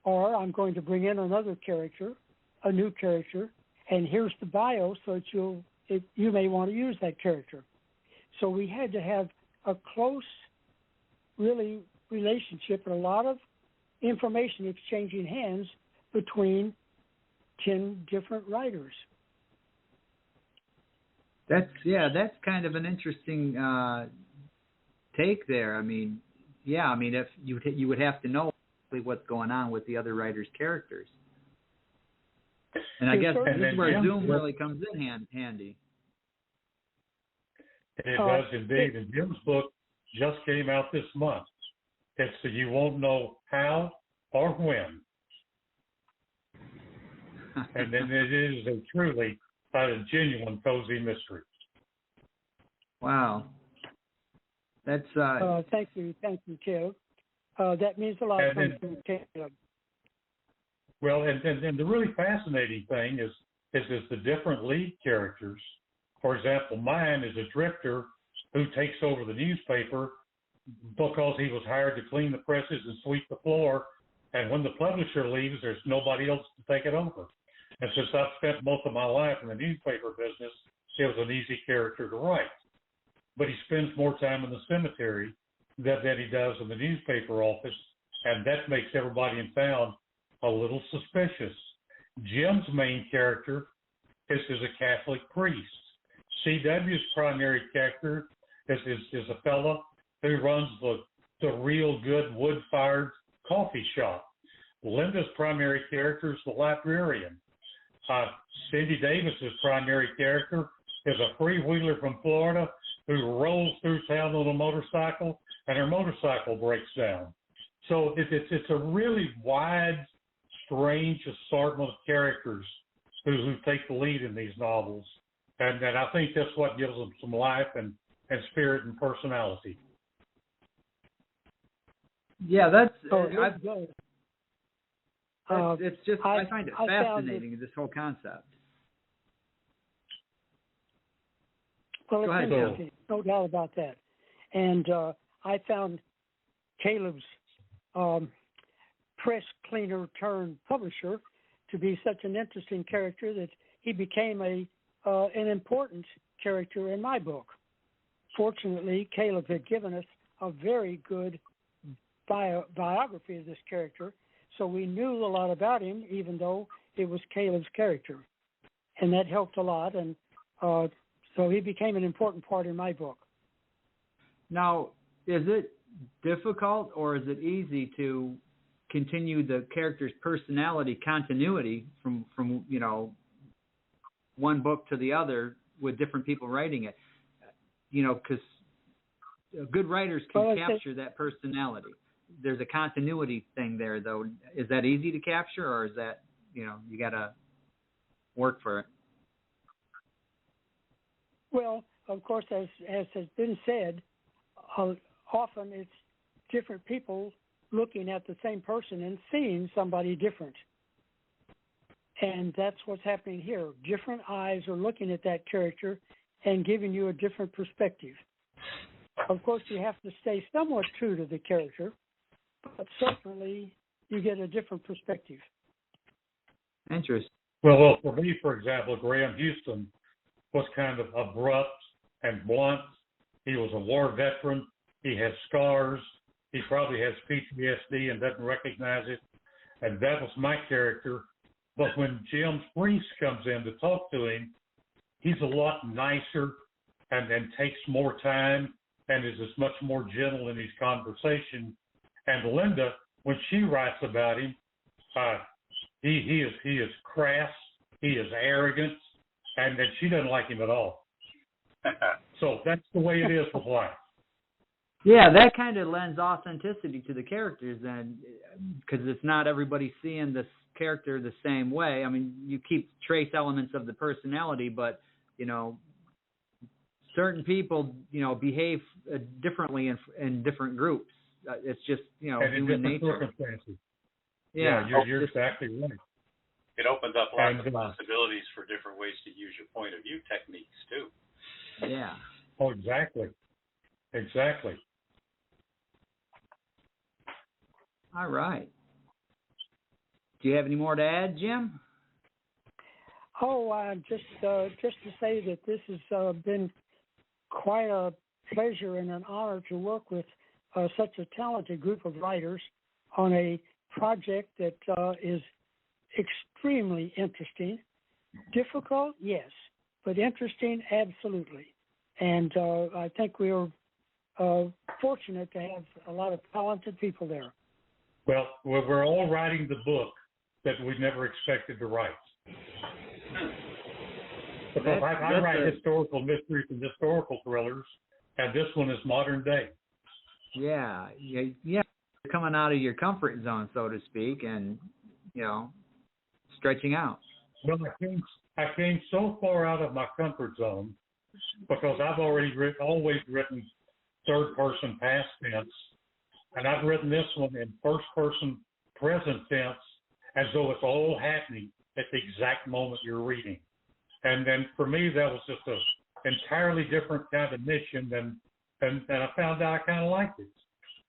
or I'm going to bring in another character, a new character, and here's the bio so that you may want to use that character. So we had to have a close, really, relationship and a lot of information exchanging hands between 10 different writers. That's kind of an interesting take there. I mean, if you would have to know what's going on with the other writers' characters. And I guess this is where Zoom really comes in handy. It does indeed. And Jim's book just came out this month. It's so you won't know how or when. And then it is a truly a genuine cozy mystery. Wow. That's thank you, Caleb. That means a lot to Caleb. Well, and the really fascinating thing is the different lead characters. For example, mine is a drifter who takes over the newspaper because he was hired to clean the presses and sweep the floor. And when the publisher leaves, there's nobody else to take it over. And since I've spent most of my life in the newspaper business, it was an easy character to write. But he spends more time in the cemetery than he does in the newspaper office, and that makes everybody in town a little suspicious. Jim's main character is a Catholic priest. C.W.'s primary character is a fella who runs the real good wood-fired coffee shop. Linda's primary character is the librarian. Cindy Davis's primary character is a freewheeler from Florida who rolls through town on a motorcycle, and her motorcycle breaks down. So it's a really wide, strange assortment of characters who take the lead in these novels. And I think that's what gives them some life and spirit and personality. Yeah, it's just I find it fascinating, this whole concept. Well, it's interesting, no doubt about that. And I found Caleb's press cleaner turned publisher to be such an interesting character that he became an important character in my book. Fortunately, Caleb had given us a very good biography of this character, so we knew a lot about him, even though it was Caleb's character, and that helped a lot. And so he became an important part in my book. Now, is it difficult or is it easy to continue the character's personality continuity from one book to the other with different people writing it? Because good writers can capture that personality. There's a continuity thing there, though. Is that easy to capture, or is that, you got to work for it? Well, of course, as has been said, often it's different people looking at the same person and seeing somebody different. And that's what's happening here. Different eyes are looking at that character and giving you a different perspective. Of course, you have to stay somewhat true to the character, but certainly you get a different perspective. Interesting. Well, for me, for example, Graham Houston was kind of abrupt and blunt. He was a war veteran. He has scars. He probably has PTSD and doesn't recognize it. And that was my character. But when Jim Priest comes in to talk to him, he's a lot nicer and takes more time and is as much more gentle in his conversation. And Linda, when she writes about him, he is crass, he is arrogant, and she doesn't like him at all. So that's the way it is with life. Yeah, that kind of lends authenticity to the characters, then, because it's not everybody seeing this character the same way. I mean, you keep trace elements of the personality, but certain people behave differently in different groups. It's just and human nature. Circumstances. Yeah, you're exactly right. It opens up lots of possibilities for different ways to use your point of view techniques too. Yeah. Oh, exactly. All right. Do you have any more to add, Jim? Oh, just to say that this has been quite a pleasure and an honor to work with such a talented group of writers on a project that is extremely interesting. Difficult, yes, but interesting, absolutely. And I think we are fortunate to have a lot of talented people there. Well, we're all writing the book that we never expected to write. Because I write historical mysteries and historical thrillers, and this one is modern day. Yeah. You're coming out of your comfort zone, so to speak, and stretching out. Well, I came so far out of my comfort zone because I've always written third-person past tense, and I've written this one in first-person present tense, as though it's all happening at the exact moment you're reading. And then for me, that was just an entirely different kind of mission, and I found out I kind of liked it.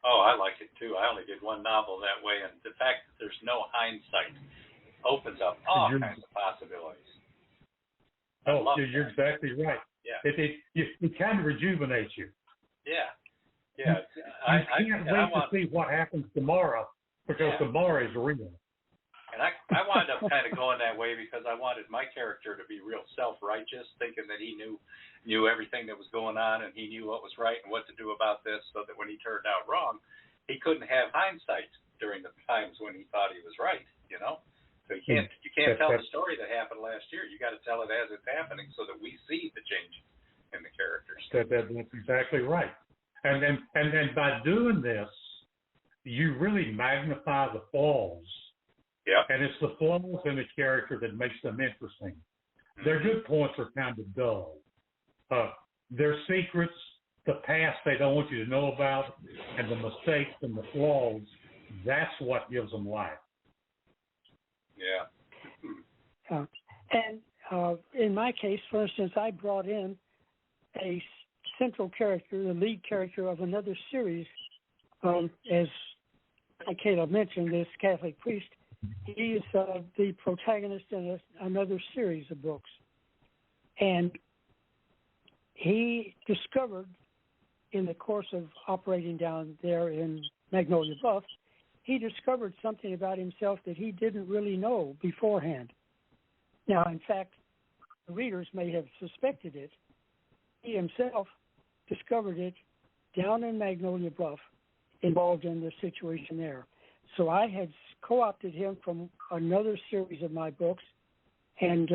Oh, I like it too. I only did one novel that way, and the fact that there's no hindsight opens up all kinds of possibilities. You're exactly right. Yeah. It kind of rejuvenates you. Yeah. I can't wait to see what happens tomorrow, because tomorrow is real. And I wound up kind of going that way because I wanted my character to be real self-righteous, thinking that he knew everything that was going on and he knew what was right and what to do about this, so that when he turned out wrong, he couldn't have hindsight during the times when he thought he was right, So you can't tell the story that happened last year. You got to tell it as it's happening so that we see the change in the characters. That's exactly right. And then by doing this, you really magnify the flaws. Yeah. And it's the flaws in the character that makes them interesting. Mm-hmm. Their good points are kind of dull. Their secrets, the past they don't want you to know about, and the mistakes and the flaws, that's what gives them life. Yeah. And in my case, for instance, I brought in a central character, the lead character of another series, as Caleb mentioned, this Catholic priest. He is the protagonist in another series of books. And he discovered in the course of operating down there in Magnolia Bluff, he discovered something about himself that he didn't really know beforehand. Now, in fact, the readers may have suspected it. He himself discovered it down in Magnolia Bluff, involved in the situation there. So I had co-opted him from another series of my books, and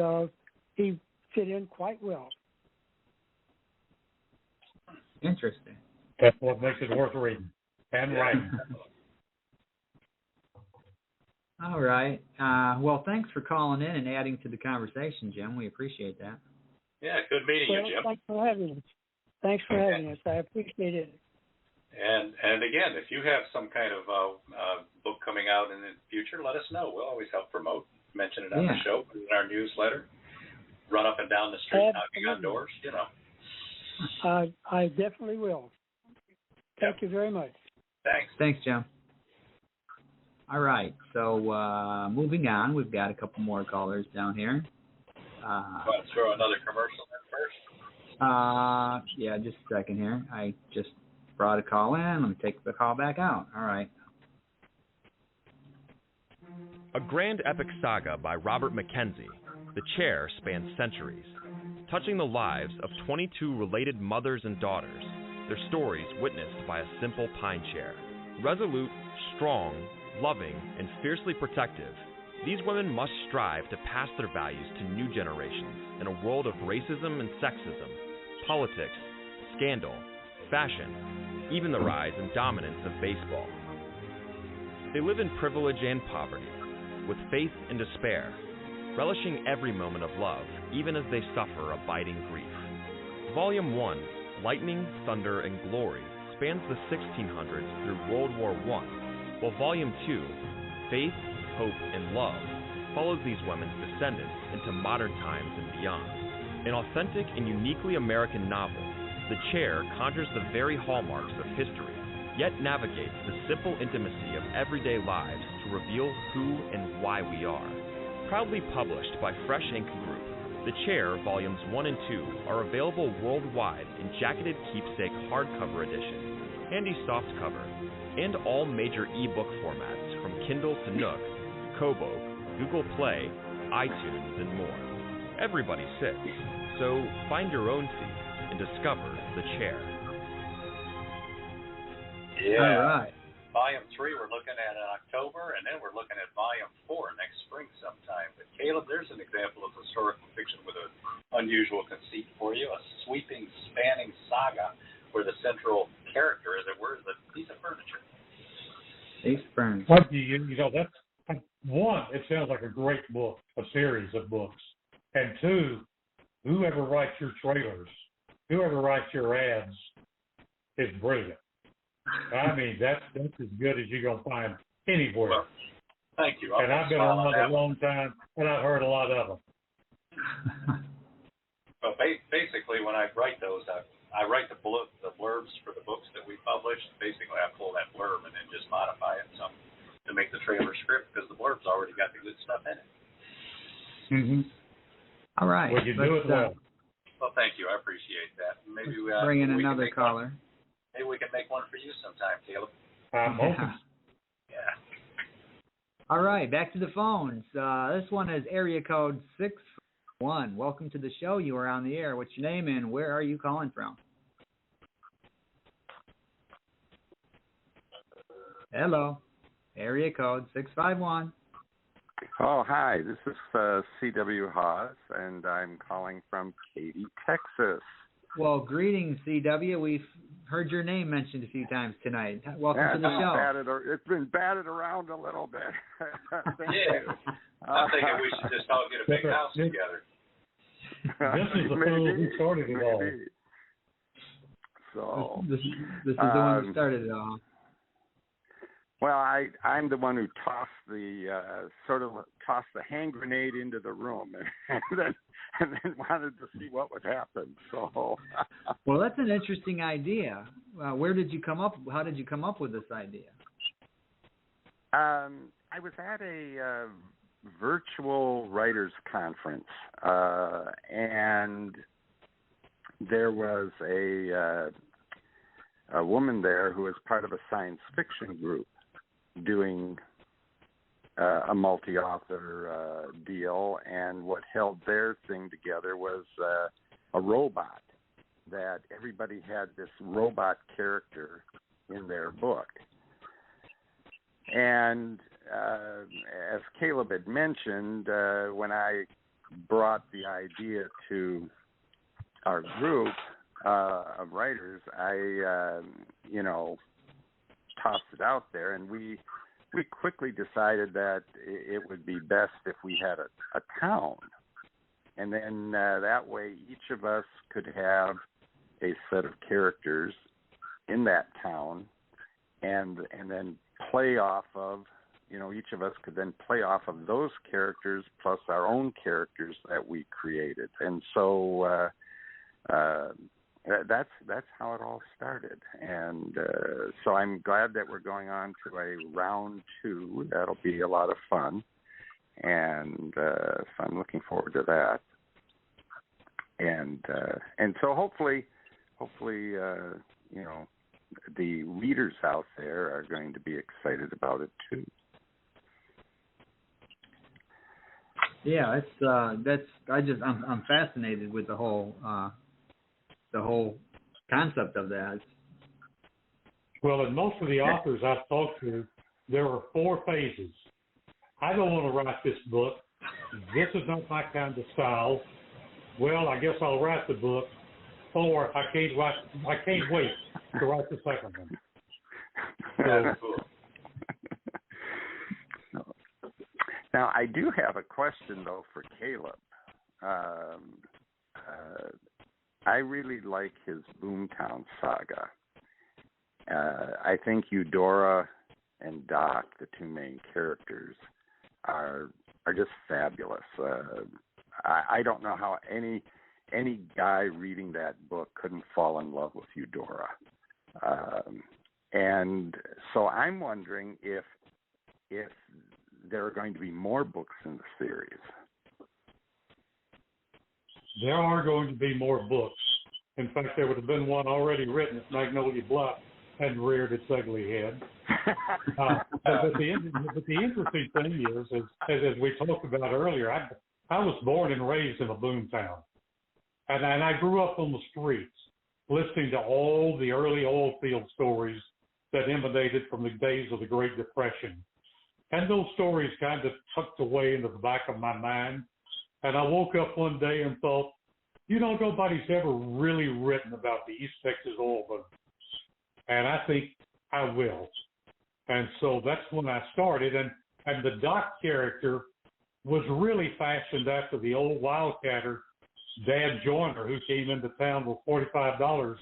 he fit in quite well. Interesting. That's what makes it worth reading and writing. All right. Well, thanks for calling in and adding to the conversation, Jim. We appreciate that. Yeah, good meeting you, Jim. Thanks for having us. Thanks for having us. I appreciate it. And again, if you have some kind of book coming out in the future, let us know. We'll always help promote. Mention it on the show, put it in our newsletter. Run up and down the street, knocking on doors. You know. I definitely will. Thank you very much. Thanks. Thanks, Jim. All right. So moving on, we've got a couple more callers down here. Want to throw another commercial in first? Yeah, just a second here. I just brought a call in. Let me take the call back out. All right. A grand epic saga by Robert Mackenzie, The Chair spans centuries, touching the lives of 22 related mothers and daughters, their stories witnessed by a simple pine chair. Resolute, strong, loving, and fiercely protective, these women must strive to pass their values to new generations in a world of racism and sexism, politics, scandal, fashion, even the rise and dominance of baseball. They live in privilege and poverty, with faith and despair, relishing every moment of love, even as they suffer abiding grief. Volume 1, Lightning, Thunder, and Glory, spans the 1600s through World War I, while Volume 2, Faith, Hope, and Love, follows these women's descendants into modern times and beyond. An authentic and uniquely American novel, The Chair conjures the very hallmarks of history, yet navigates the simple intimacy of everyday lives to reveal who and why we are. Proudly published by Fresh Ink Group, The Chair Volumes 1 and 2 are available worldwide in jacketed keepsake hardcover edition, handy softcover, and all major e-book formats from Kindle to Nook, Kobo, Google Play, iTunes, and more. Everybody sits, so find your own seat and discover The Chair. Yeah. All right. Volume 3 we're looking at in October, and then we're looking at Volume 4 next spring sometime. But Caleb, there's an example of historical fiction with an unusual conceit for you, a sweeping, spanning saga where the central character, as it were, is a piece of furniture. Ace Burns. What do you know, that's one, it sounds like a great book, a series of books. And two, whoever writes your trailers, whoever writes your ads is brilliant. I mean, that's as good as you're going to find anywhere. Well, thank you. And I've been around a long time, and I've heard a lot of them. Well, basically, when I write those, I write the blurbs for the books that we publish. Basically, I pull that blurb and then just modify it some to make the trailer script because the blurb's already got the good stuff in it. Mm-hmm. All right. Well, you do it well. Well, thank you. I appreciate that. Maybe bring in another caller. Maybe we can make one for you sometime, Caleb. I'm hoping. Yeah. All right, back to the phones. This one is area code 641. Welcome to the show. You are on the air. What's your name and where are you calling from? Hello. Area code 651. Oh, hi. This is C.W. Haas, and I'm calling from Katy, Texas. Well, greetings, C.W. We've heard your name mentioned a few times tonight. Welcome to the show. It's been batted around a little bit. Yeah. I'm thinking we should just all get a big house together. This is the fool who started it all. So, this is the one who started it all. Well, I'm the one who tossed the hand grenade into the room, and then wanted to see what would happen. So, well, that's an interesting idea. Where did you come up? How did you come up with this idea? I was at a virtual writers conference, and there was a woman there who was part of a science fiction group. doing a multi-author deal, and what held their thing together was a robot, that everybody had this robot character in their book. And as Caleb had mentioned, when I brought the idea to our group of writers, I, tossed it out there, and we quickly decided that it would be best if we had a town. And then that way each of us could have a set of characters in that town, and then play off of, each of us could then play off of those characters plus our own characters that we created. And so that's how it all started. And so I'm glad that we're going on to a round 2. That'll be a lot of fun. And so I'm looking forward to that. And so hopefully, the readers out there are going to be excited about it too. Yeah, I'm fascinated with the whole concept of that. Well, in most of the authors I've talked to, there are 4 phases. I don't want to write this book. This is not my kind of style. Well, I guess I'll write the book. Or I can't wait to write the second one. Now, I do have a question, though, for Caleb. I really like his Boomtown saga. I think Eudora and Doc, the 2 main characters, are just fabulous. I don't know how any guy reading that book couldn't fall in love with Eudora. And so I'm wondering if there are going to be more books in the series. There are going to be more books. In fact, there would have been one already written if Magnolia Bluff hadn't reared its ugly head. But the interesting thing is, as we talked about earlier, I was born and raised in a boomtown. And I grew up on the streets, listening to all the early oil field stories that emanated from the days of the Great Depression. And those stories kind of tucked away into the back of my mind. And I woke up one day and thought, nobody's ever really written about the East Texas oil boom. And I think I will. And so that's when I started. And the Doc character was really fashioned after the old wildcatter, Dad Joyner, who came into town with $45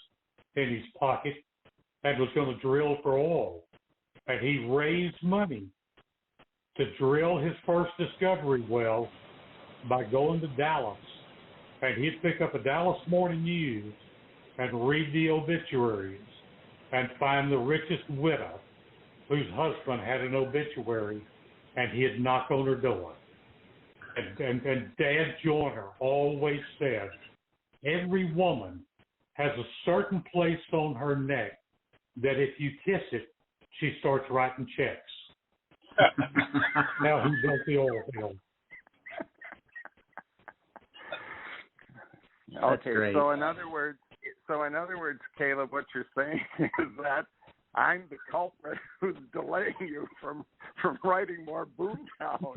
in his pocket and was going to drill for oil. And he raised money to drill his first discovery well by going to Dallas. And he'd pick up a Dallas Morning News and read the obituaries and find the richest widow whose husband had an obituary, and he'd knock on her door. And Dad Joyner always said, every woman has a certain place on her neck that if you kiss it, she starts writing checks. Now he built the oil field. Okay, great. so in other words, Caleb, what you're saying is that I'm the culprit who's delaying you from writing more Boomtown.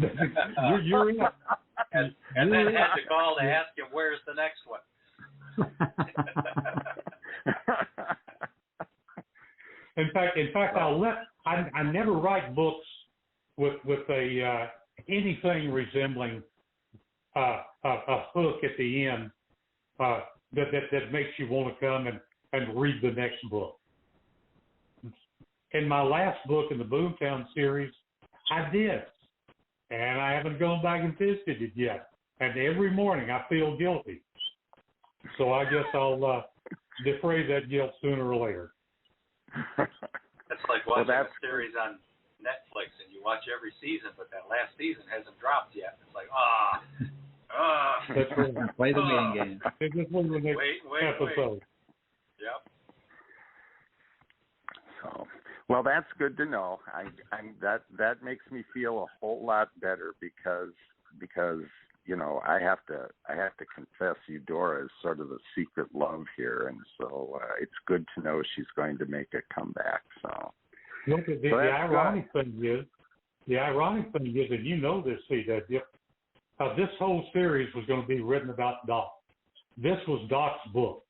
You're in. And then had to call to ask him where's the next one. In fact, I never write books with a anything resembling a hook at the end that makes you want to come and read the next book. In my last book in the Boomtown series, I did, and I haven't gone back and visited it yet. And every morning I feel guilty, so I guess I'll defray that guilt sooner or later. It's like watching a series on Netflix, and you watch every season, but that last season hasn't dropped yet. It's like, That's right. Play the main game. The next episode. Yep. So, Well, that's good to know. That makes me feel a whole lot better because I have to confess Eudora is sort of the secret love here, and so it's good to know she's going to make a comeback. So the ironic thing is, and you know this, CW, this whole series was going to be written about Doc. This was Doc's book.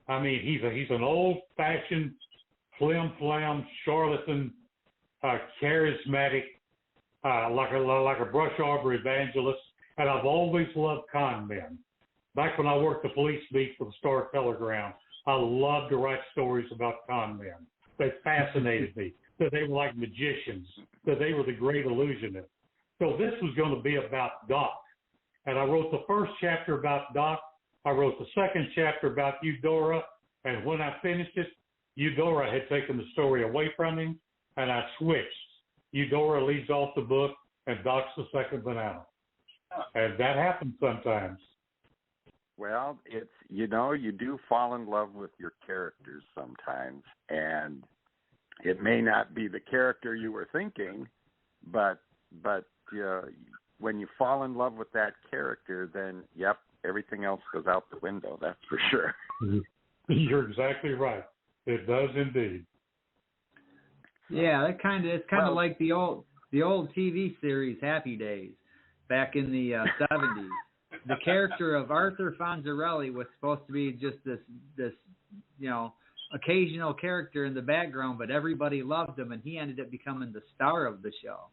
I mean, he's an old-fashioned, flim-flam, charlatan, charismatic, like a brush arbor evangelist, and I've always loved con men. Back when I worked the police beat for the Star Telegram, I loved to write stories about con men. They fascinated me, that they were like magicians, that they were the great illusionists. So this was going to be about Doc. And I wrote the first chapter about Doc. I wrote the second chapter about Eudora. And when I finished it, Eudora had taken the story away from him, and I switched. Eudora leads off the book, and Doc's the second banana. And that happens sometimes. Well, it's, you do fall in love with your characters sometimes, and it may not be the character you were thinking, but when you fall in love with that character, then, yep, everything else goes out the window, that's for sure. You're exactly right. It does indeed. Yeah, it's kind of like the old TV series Happy Days back in the 70s. The character of Arthur Fonzarelli was supposed to be just this occasional character in the background, but everybody loved him, and he ended up becoming the star of the show.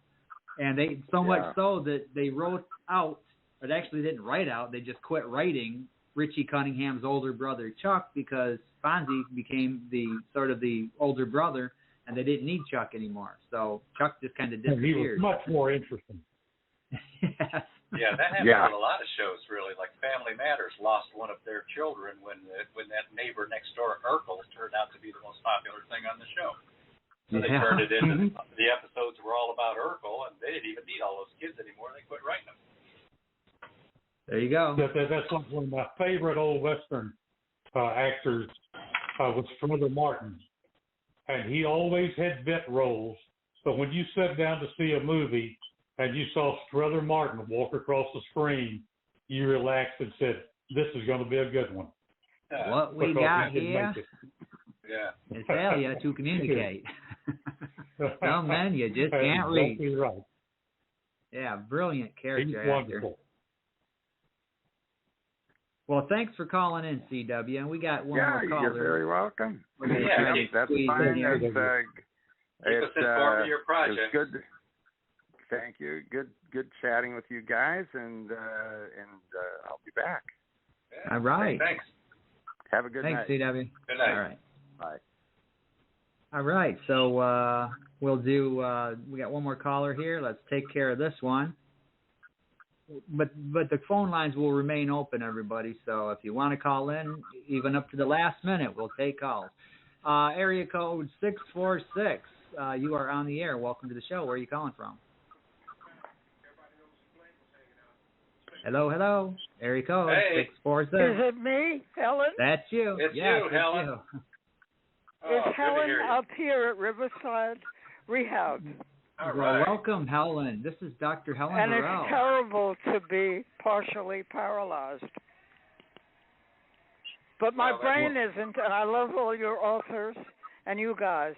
And much so that they wrote out, but actually didn't write out, they just quit writing Richie Cunningham's older brother Chuck, because Fonzie became the older brother, and they didn't need Chuck anymore. So Chuck just kind of disappeared. And he was much more interesting. Yes. Yeah, that happened with a lot of shows, really. Like Family Matters lost one of their children when that neighbor next door, Urkel, turned out to be the most popular thing on the show. So they turned it into the episodes were all about Urkel, and they didn't even need all those kids anymore. They quit writing them. There you go. That's like one of my favorite old Western actors was Strother Martin. And he always had vet roles. So when you sat down to see a movie and you saw Strother Martin walk across the screen, you relaxed and said, this is going to be a good one. What we got here is failure to communicate. Some men you just can't read. Exactly right. Yeah, brilliant character He's actor. wonderful. Well, thanks for calling in, CW, and we got one more caller. You're very welcome. That's fine. Keep us informed of your project. It's good. Thank you. Good chatting with you guys, and I'll be back. All right. Thanks. Have a good night. Thanks, CW. Good night. All right. Bye. All right. So we'll do. We got one more caller here. Let's take care of this one. But the phone lines will remain open, everybody. So if you want to call in, even up to the last minute, we'll take calls. Area code 646. You are on the air. Welcome to the show. Where are you calling from? Hello. Area code 646. Is it me, Helen? That's you. It's yes, you, Helen. You. It's Helen up here at Riverside Rehab. All right. Welcome, Helen. This is Dr. Helen And Burrell. it's terrible to be partially paralyzed. But my brain isn't, and I love all your authors and you guys.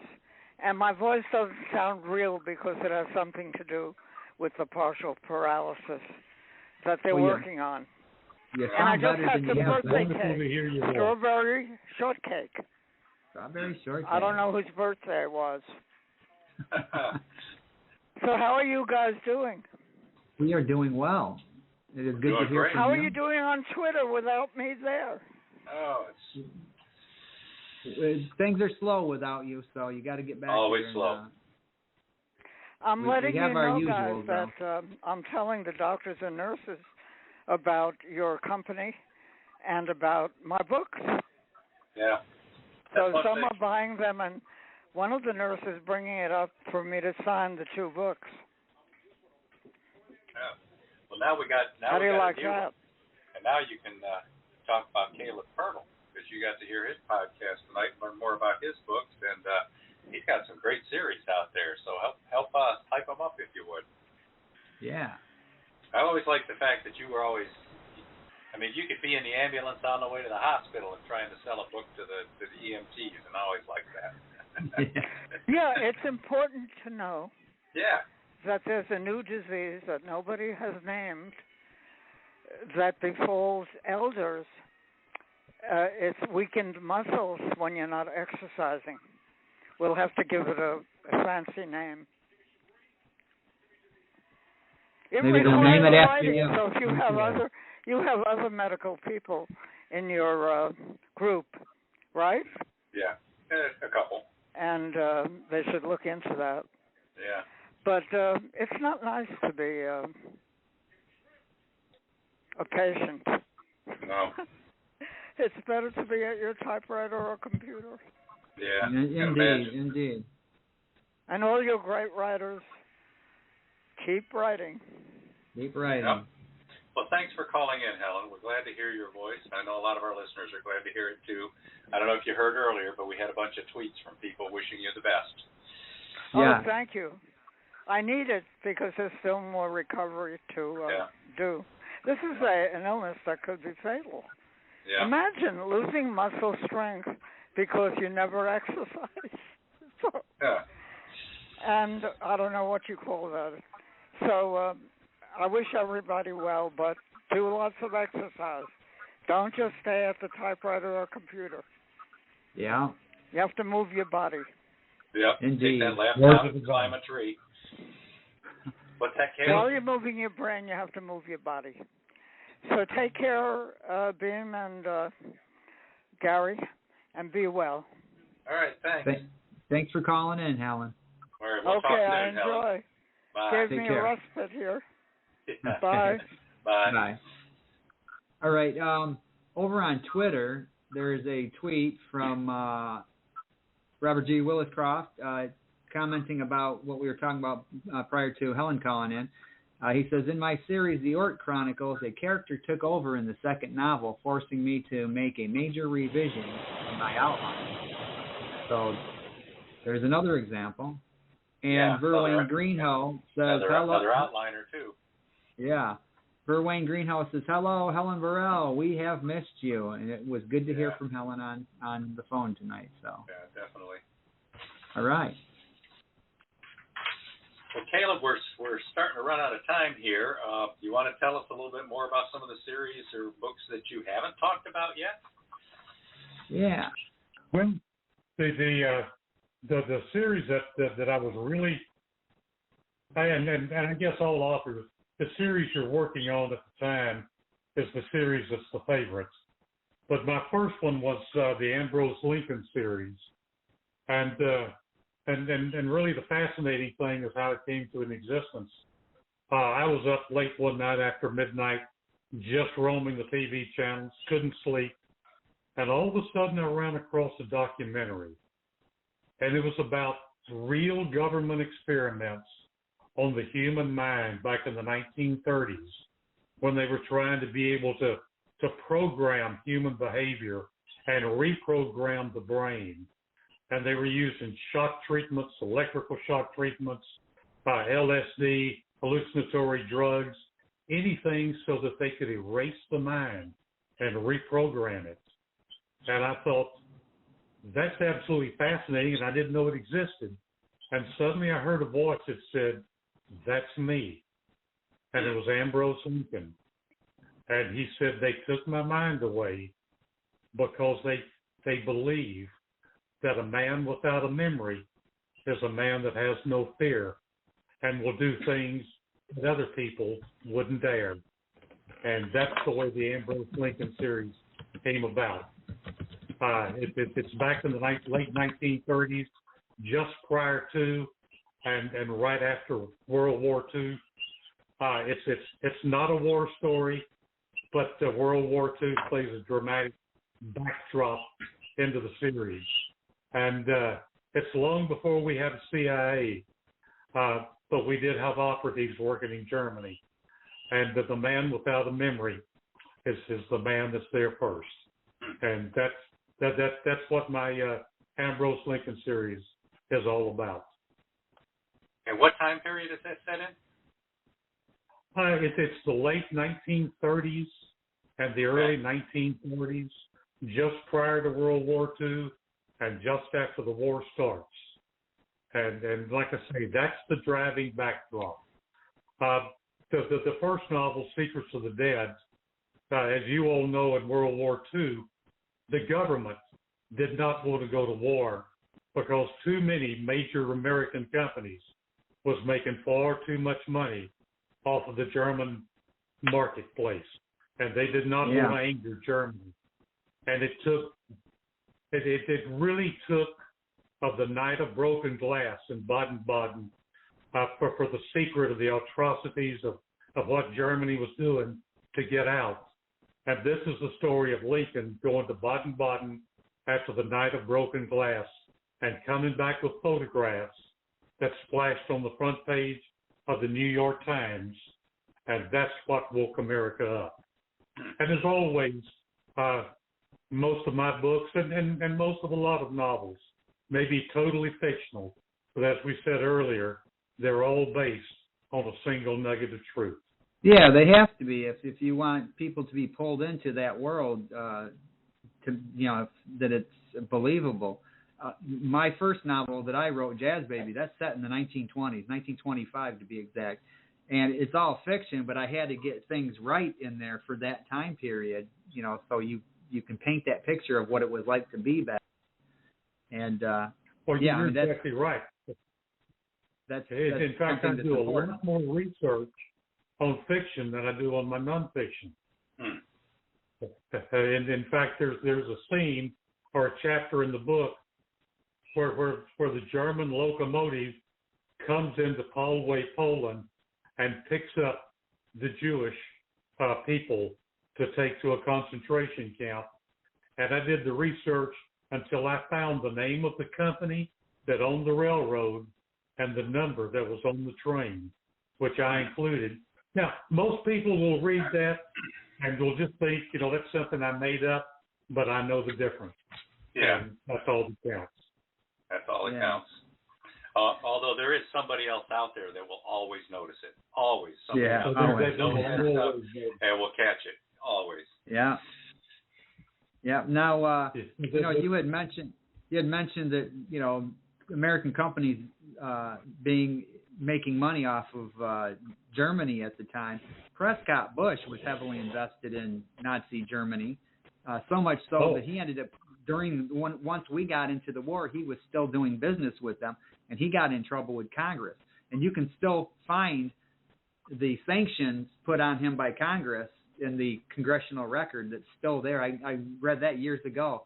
And my voice doesn't sound real because it has something to do with the partial paralysis that they're working on. You and I sound just had some birthday cake. Strawberry shortcake. Strawberry shortcake. I don't know whose birthday it was. So how are you guys doing? We are doing well. It is good to hear from you. How are you doing on Twitter without me there? Oh, things are slow without you, so you got to get back. Always there slow. I'm letting you know, usual, guys, that I'm telling the doctors and nurses about your company and about my books. Yeah. So some are buying them, and one of the nurses bringing it up for me to sign the 2 books. Yeah. Well, now we got. How do you like that? And now you can talk about Caleb Pirtle, because you got to hear his podcast tonight and learn more about his books. And he's got some great series out there. So help type them up if you would. Yeah. I always like the fact that you were always. I mean, you could be in the ambulance on the way to the hospital and trying to sell a book to the EMTs, and I always like that. Yeah, it's important to know. Yeah. That there's a new disease that nobody has named that befalls elders. It's weakened muscles when you're not exercising. We'll have to give it a fancy name. Maybe they'll name it after you. So if you have other medical people in your group, right? Yeah, a couple. And they should look into that. Yeah. But it's not nice to be a patient. No. It's better to be at your typewriter or computer. Yeah. Indeed. And all your great writers, keep writing. Keep writing. Yep. Well, thanks for calling in, Helen. We're glad to hear your voice. I know a lot of our listeners are glad to hear it, too. I don't know if you heard earlier, but we had a bunch of tweets from people wishing you the best. Yeah. Oh, thank you. I need it because there's still more recovery to do. This is an illness that could be fatal. Yeah. Imagine losing muscle strength because you never exercise. And I don't know what you call that. So I wish everybody well, but do lots of exercise. Don't just stay at the typewriter or computer. Yeah. You have to move your body. Yep. Indeed. Take that laptop and climb a tree. What's that, Caleb? While you're moving your brain, you have to move your body. So take care, Beem and Gary, and be well. All right, thanks. Thanks for calling in, Helen. All right, we'll talk soon, I enjoy. Helen. Bye. Gave Take me care. a respite here. Bye. Bye. All right. Over on Twitter, there is a tweet from Robert G. Williscroft commenting about what we were talking about prior to Helen calling in. He says, in my series, The Orc Chronicles, a character took over in the second novel, forcing me to make a major revision in my outline. So there's another example. And Verwayne Greenhow says, hello. Another outliner, too. Yeah. Verwayne Greenhow says, hello, Helen Burrell. We have missed you. And it was good to hear from Helen on the phone tonight. So. Yeah, definitely. All right. Well, Caleb, we're starting to run out of time here. You want to tell us a little bit more about some of the series or books that you haven't talked about yet? Yeah. When the series that I was really, and I guess all authors, the series you're working on at the time is the series that's the favorites. But my first one was the Ambrose Lincoln series, and really the fascinating thing is how it came to an existence. I was up late one night after midnight, just roaming the TV channels, couldn't sleep, and all of a sudden I ran across a documentary, and it was about real government experiments on the human mind back in the 1930s, when they were trying to be able to program human behavior and reprogram the brain. And they were using shock treatments, electrical shock treatments, LSD, hallucinatory drugs, anything so that they could erase the mind and reprogram it. And I thought, that's absolutely fascinating, and I didn't know it existed. And suddenly I heard a voice that said, that's me. And it was Ambrose Lincoln. And he said they took my mind away because they believe that a man without a memory is a man that has no fear and will do things that other people wouldn't dare. And that's the way the Ambrose Lincoln series came about. It's back in the late 1930s, just prior to and right after World War II. It's not a war story, but World War II plays a dramatic backdrop into the series. And it's long before we had a CIA, but we did have operatives working in Germany. And the man without a memory is the man that's there first. And that's what my Ambrose Lincoln series is all about. And what time period is that set in? It's the late 1930s and the early 1940s, just prior to World War II and just after the war starts. And like I say, that's the driving backdrop. The first novel, Secrets of the Dead, as you all know, in World War II, the government did not want to go to war because too many major American companies was making far too much money off of the German marketplace, and they did not want to anger Germany. And it really took of the Night of Broken Glass in Baden-Baden for the secret of the atrocities of what Germany was doing to get out. And this is the story of Lincoln going to Baden-Baden after the Night of Broken Glass and coming back with photographs that splashed on the front page of the New York Times, and that's what woke America up. And as always, most of my books and most of a lot of novels may be totally fictional, but as we said earlier, they're all based on a single nugget of truth. Yeah, they have to be if you want people to be pulled into that world, that it's believable. My first novel that I wrote, Jazz Baby, that's set in the 1920s, 1925 to be exact, and it's all fiction, but I had to get things right in there for that time period, so you can paint that picture of what it was like to be back. And you're exactly right. That's in fact, I do a lot more research on fiction than I do on my nonfiction. And in fact, there's a scene or a chapter in the book where the German locomotive comes into Polway, Poland, and picks up the Jewish people to take to a concentration camp. And I did the research until I found the name of the company that owned the railroad and the number that was on the train, which I included. Now, most people will read that and will just think, that's something I made up, but I know the difference. Yeah. And that's all that counts. That's all that counts. Although there is somebody else out there that will always notice it. Always. Somebody else that knows and will catch it. Always. Yeah. Yeah. Now, you had mentioned that, American companies making money off of Germany at the time. Prescott Bush was heavily invested in Nazi Germany, so much so that he ended up once we got into the war, he was still doing business with them, and he got in trouble with Congress. And you can still find the sanctions put on him by Congress in the congressional record that's still there. I read that years ago.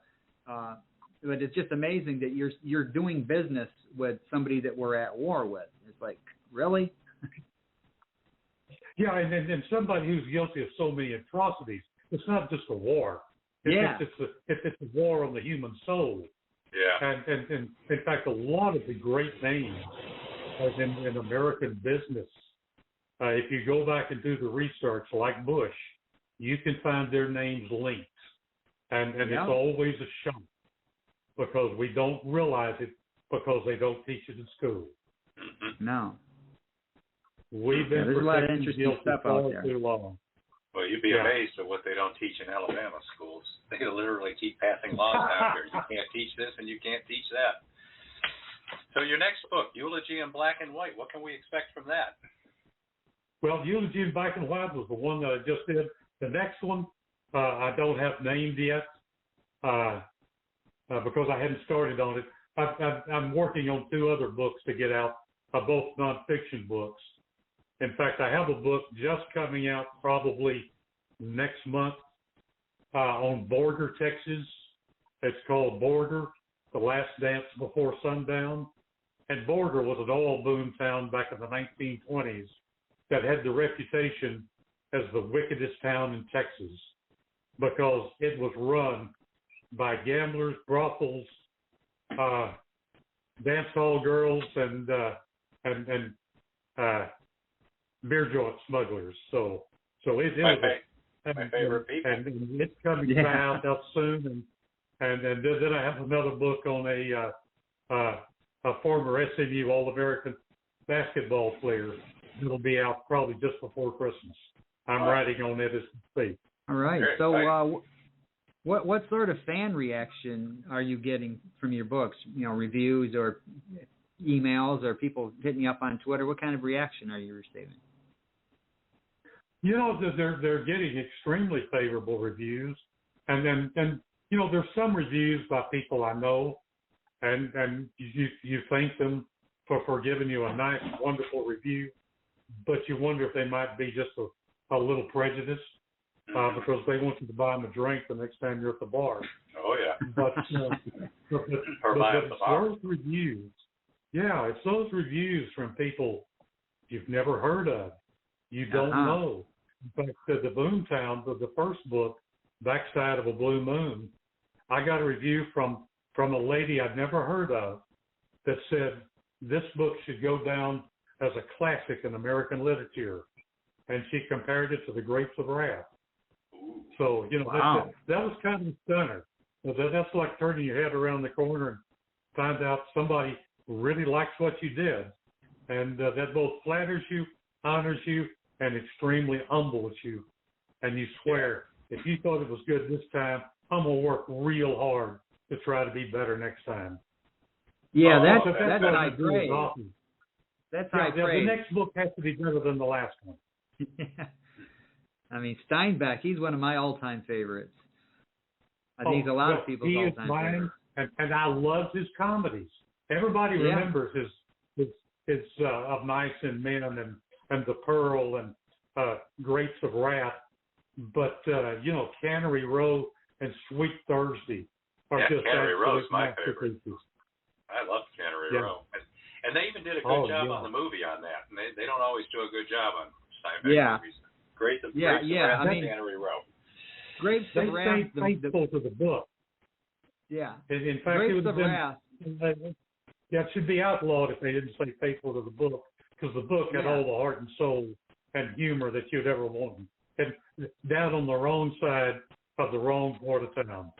But it's just amazing that you're doing business with somebody that we're at war with. It's like, really? Yeah, and somebody who's guilty of so many atrocities. It's not just a war. It's a war on the human soul. Yeah. And in fact, a lot of the great names in American business, if you go back and do the research like Bush, you can find their names linked. And it's always a shock because we don't realize it because they don't teach it in school. No. We've been there's a lot of interesting stuff out there. Too long. Well, you'd be amazed at what they don't teach in Alabama schools. They literally keep passing laws out here. You can't teach this and you can't teach that. So your next book, Eulogy in Black and White, what can we expect from that? Well, Eulogy in Black and White was the one that I just did. The next one I don't have named yet because I hadn't started on it. I'm working on 2 other books to get out, both nonfiction books. In fact, I have a book just coming out probably next month on Border, Texas. It's called Border, The Last Dance Before Sundown. And Border was an oil boom town back in the 1920s that had the reputation as the wickedest town in Texas because it was run by gamblers, brothels, dance hall girls, and beer joint smugglers. So it is my favorite people. And it's coming out soon. And then I have another book on a former SMU All-American basketball player. It'll be out probably just before Christmas. I'm writing on it as we speak. All right. So what sort of fan reaction are you getting from your books? You know, reviews or emails or people hitting you up on Twitter? What kind of reaction are you receiving? You know, they're getting extremely favorable reviews, and you know, there's some reviews by people I know, and you thank them for giving you a nice, wonderful review, but you wonder if they might be just a little prejudiced because they want you to buy them a drink the next time you're at the bar. Oh yeah. But it's those reviews. Yeah, it's those reviews from people you've never heard of, you don't know. In fact, the Boomtown, the first book, Backside of a Blue Moon, I got a review from a lady I'd never heard of that said this book should go down as a classic in American literature, and she compared it to The Grapes of Wrath. So, you know, that was kind of a stunner. That's like turning your head around the corner and find out somebody really likes what you did, and that both flatters you, honors you, and extremely humbles you. And you swear, if you thought it was good this time, I'm going to work real hard to try to be better next time. Yeah, that's high praise. That's high praise. The next book has to be better than the last one. I mean, Steinbeck, he's one of my all-time favorites. I think he's a lot of people's all-time favorite. And I love his comedies. Everybody remembers his Of Mice and Men and The Pearl and Grapes of Wrath. But, you know, Cannery Row and Sweet Thursday are just Cannery Row's my masterpieces. favorite. I love Cannery Row. And they even did a good job on the movie on that. And they don't always do a good job on Steinbeck movies. Grapes of Wrath and Cannery Row. Grapes of Wrath. They stayed faithful to the book. Yeah. In fact, Grapes of Wrath. Yeah, it should be outlawed if they didn't stay faithful to the book, because the book had all the heart and soul and humor that you'd ever want. And down on the wrong side of the wrong part of town.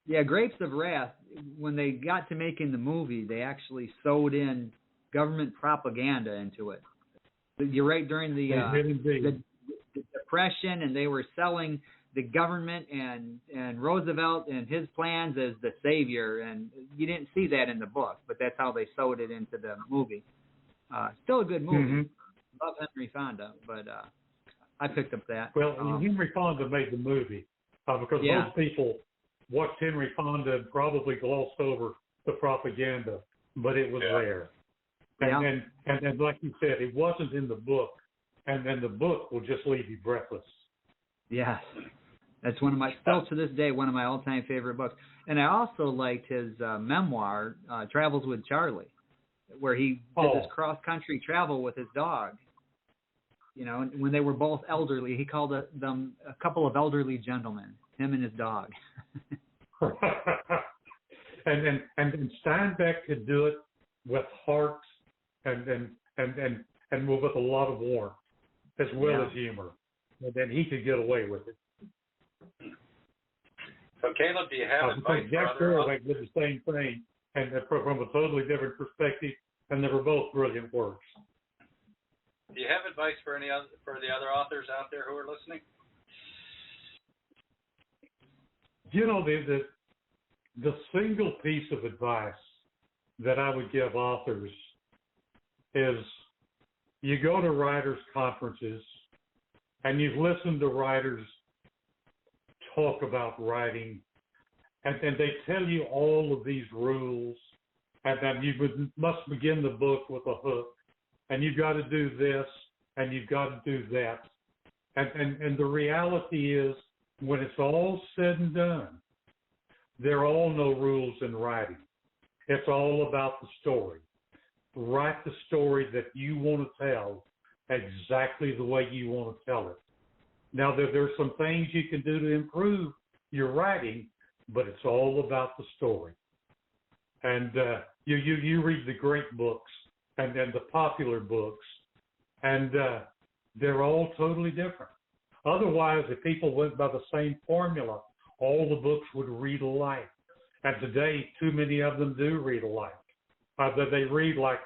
Yeah, Grapes of Wrath, when they got to making the movie, they actually sewed in government propaganda into it. You're right, during the Depression, and they were selling the government and Roosevelt and his plans as the savior, and you didn't see that in the book, but that's how they sewed it into the movie. Still a good movie. Mm-hmm. Love Henry Fonda, but I picked up that. Well, Henry Fonda made the movie because most people watched Henry Fonda and probably glossed over the propaganda, but it was there. And then, like you said, it wasn't in the book, and then the book will just leave you breathless. Yes. That's still to this day, one of my all-time favorite books. And I also liked his memoir, Travels with Charlie, where he did this cross-country travel with his dog. You know, when they were both elderly, he called them a couple of elderly gentlemen, him and his dog. and Steinbeck could do it with heart and with a lot of warmth, as well as humor. And then he could get away with it. So, Caleb, do you have advice Jack for Kerouac did the same thing, and from a totally different perspective, and they were both brilliant works. Do you have advice for the other authors out there who are listening? You know, the single piece of advice that I would give authors is you go to writers' conferences and you've listened to writers talk about writing, and they tell you all of these rules, and then you must begin the book with a hook, and you've got to do this, and you've got to do that. And the reality is, when it's all said and done, there are all no rules in writing. It's all about the story. Write the story that you want to tell exactly the way you want to tell it. Now, there's some things you can do to improve your writing, but it's all about the story. And you read the great books and then the popular books, and they're all totally different. Otherwise, if people went by the same formula, all the books would read alike. And today, too many of them do read alike. that they read like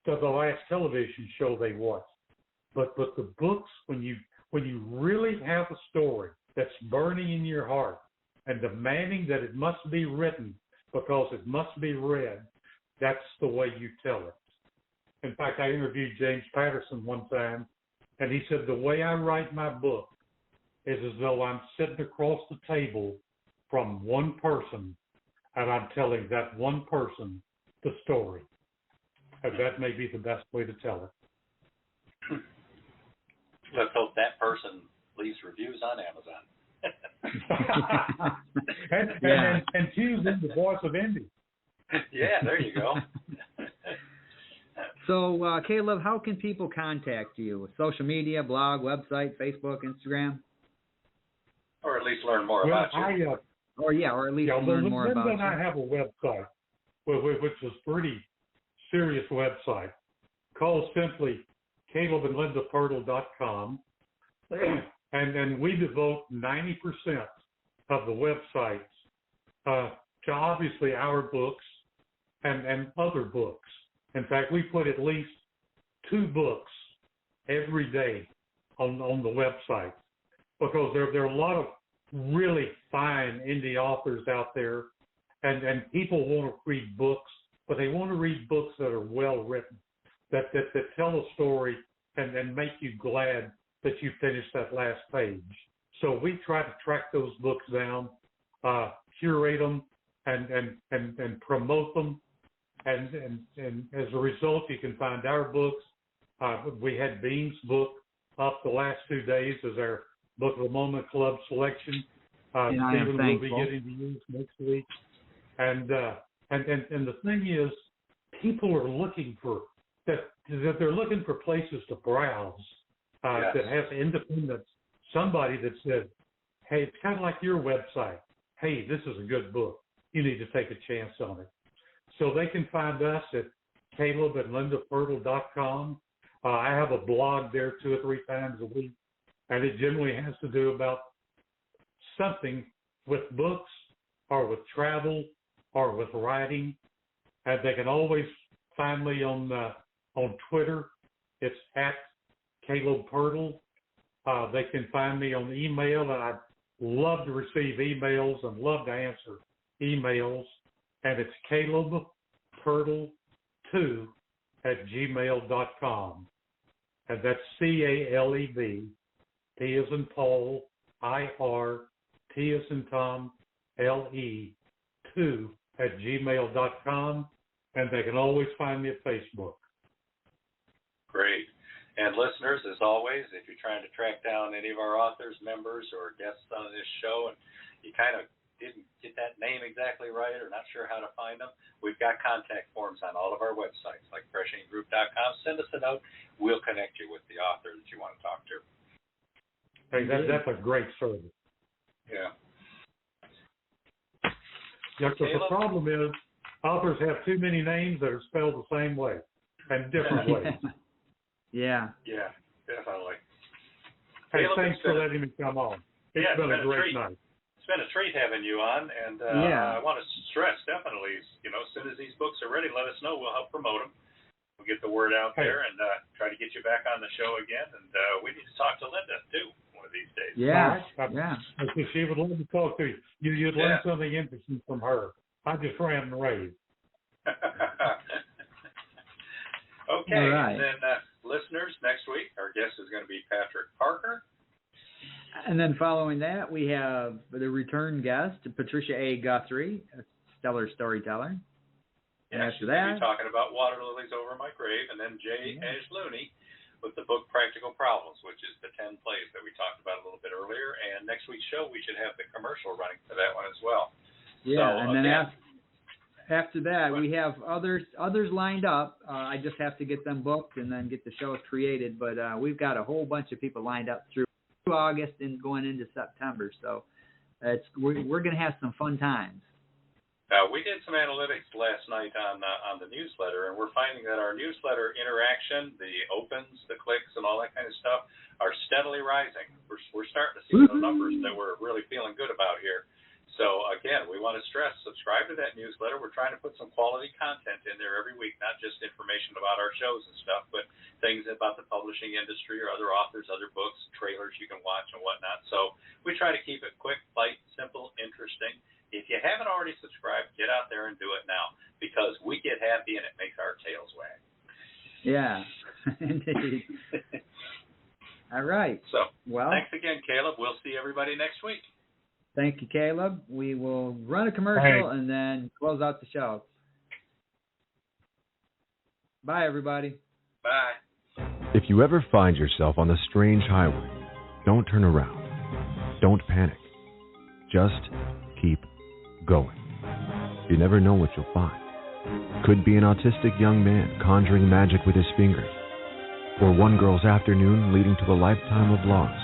the last television show they watched. But the books, when you really have a story that's burning in your heart and demanding that it must be written because it must be read, that's the way you tell it. In fact, I interviewed James Patterson one time, and he said, the way I write my book is as though I'm sitting across the table from one person, and I'm telling that one person the story. And that may be the best way to tell it. Let's hope that person leaves reviews on Amazon. and choose the voice of Indy. Yeah, there you go. So, Caleb, how can people contact you? Social media, blog, website, Facebook, Instagram? Or at least learn more about you. Or at least learn more about you. Linda and I have a website, which is a pretty serious website, called simply CalebandLindaPirtle.com. And we devote 90% of the websites to obviously our books and other books. In fact, we put at least 2 books every day on the website, because there are a lot of really fine indie authors out there, and people want to read books, but they want to read books that are well written, that tell a story and make you glad that you finished that last page. So we try to track those books down, curate them, and promote them. And as a result, you can find our books. We had Beem's book up the last 2 days as our Book of the Moment Club selection. Stephen will be getting to use next week. And the thing is, people are looking for that they're looking for places to browse that has independence. Somebody that said, "Hey, it's kind of like your website. Hey, this is a good book. You need to take a chance on it." So they can find us at CalebandLindaPirtle.com. I have a blog there 2 or 3 times a week, and it generally has to do about something with books or with travel or with writing. And they can always find me on Twitter. It's at Caleb Pirtle. They can find me on email, and I'd love to receive emails and love to answer emails. And it's CalebPirtle2@gmail.com. And that's CALEB, P as in Paul, IR, T as in Tom, LE, 2@gmail.com. And they can always find me at Facebook. Great. And listeners, as always, if you're trying to track down any of our authors, members, or guests on this show, and you kind of didn't get that name exactly right or not sure how to find them, we've got contact forms on all of our websites, like FreshInkGroup.com. Send us a note. We'll connect you with the author that you want to talk to. Hey, that's a great service. Yeah. The problem is authors have too many names that are spelled the same way and different ways. Yeah, definitely. Hey, thanks for letting me come on. It's been a great night. It's been a treat having you on, and I want to stress definitely, as soon as these books are ready, let us know. We'll help promote them. We'll get the word out there and try to get you back on the show again. And we need to talk to Linda too one of these days. Yeah. She would love to talk to you. You'd learn something interesting from her. I just ran and raved. Okay, and then listeners, next week our guest is going to be Patrick Parker. And then following that, we have the return guest, Patricia A. Guthrie, a stellar storyteller. And after that, we'll be talking about Water Lilies Over My Grave, and then Jay Ashlooney with the book Practical Problems, which is the 10 plays that we talked about a little bit earlier. And next week's show, we should have the commercial running for that one as well. Yeah, so, and then after that, we have others lined up. I just have to get them booked and then get the shows created. But we've got a whole bunch of people lined up through August and going into September. So we're going to have some fun times. We did some analytics last night on the newsletter, and we're finding that our newsletter interaction, the opens, the clicks, and all that kind of stuff are steadily rising. We're starting to see some numbers that we're really feeling good about here. So, again, we want to stress, subscribe to that newsletter. We're trying to put some quality content in there every week, not just information about our shows and stuff, but things about the publishing industry or other authors, other books, trailers you can watch and whatnot. So we try to keep it quick, light, simple, interesting. If you haven't already subscribed, get out there and do it now, because we get happy and it makes our tails wag. Yeah, indeed. All right. So, well, thanks again, Caleb. We'll see everybody next week. Thank you, Caleb. We will run a commercial and then close out the show. Bye, everybody. Bye. If you ever find yourself on the strange highway, don't turn around. Don't panic. Just keep going. You never know what you'll find. Could be an autistic young man conjuring magic with his fingers, or one girl's afternoon leading to a lifetime of loss,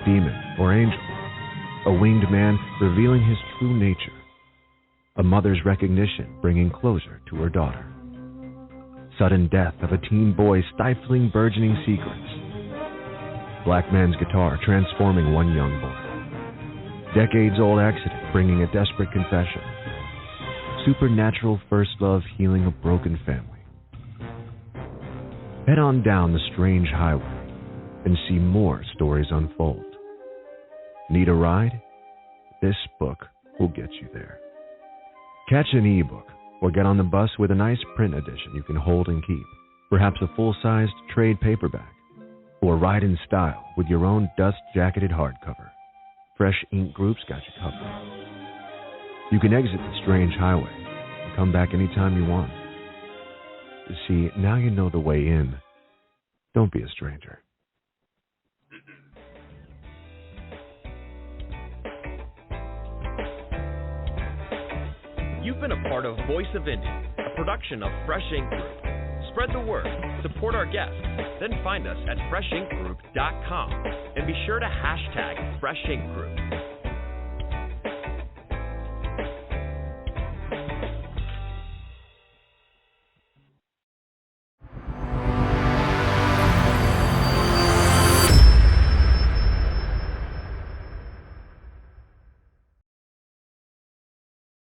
demon or angel. A winged man revealing his true nature. A mother's recognition bringing closure to her daughter. Sudden death of a teen boy stifling burgeoning secrets. Black man's guitar transforming one young boy. Decades-old accident bringing a desperate confession. Supernatural first love healing a broken family. Head on down the strange highway and see more stories unfold. Need a ride? This book will get you there. Catch an e-book or get on the bus with a nice print edition you can hold and keep. Perhaps a full-sized trade paperback. Or ride in style with your own dust-jacketed hardcover. Fresh Ink Group's got you covered. You can exit the strange highway and come back anytime you want. You see, now you know the way in. Don't be a stranger. You've been a part of Voice of Indie, a production of Fresh Ink Group. Spread the word, support our guests, then find us at freshinkgroup.com and be sure to hashtag Fresh Ink Group.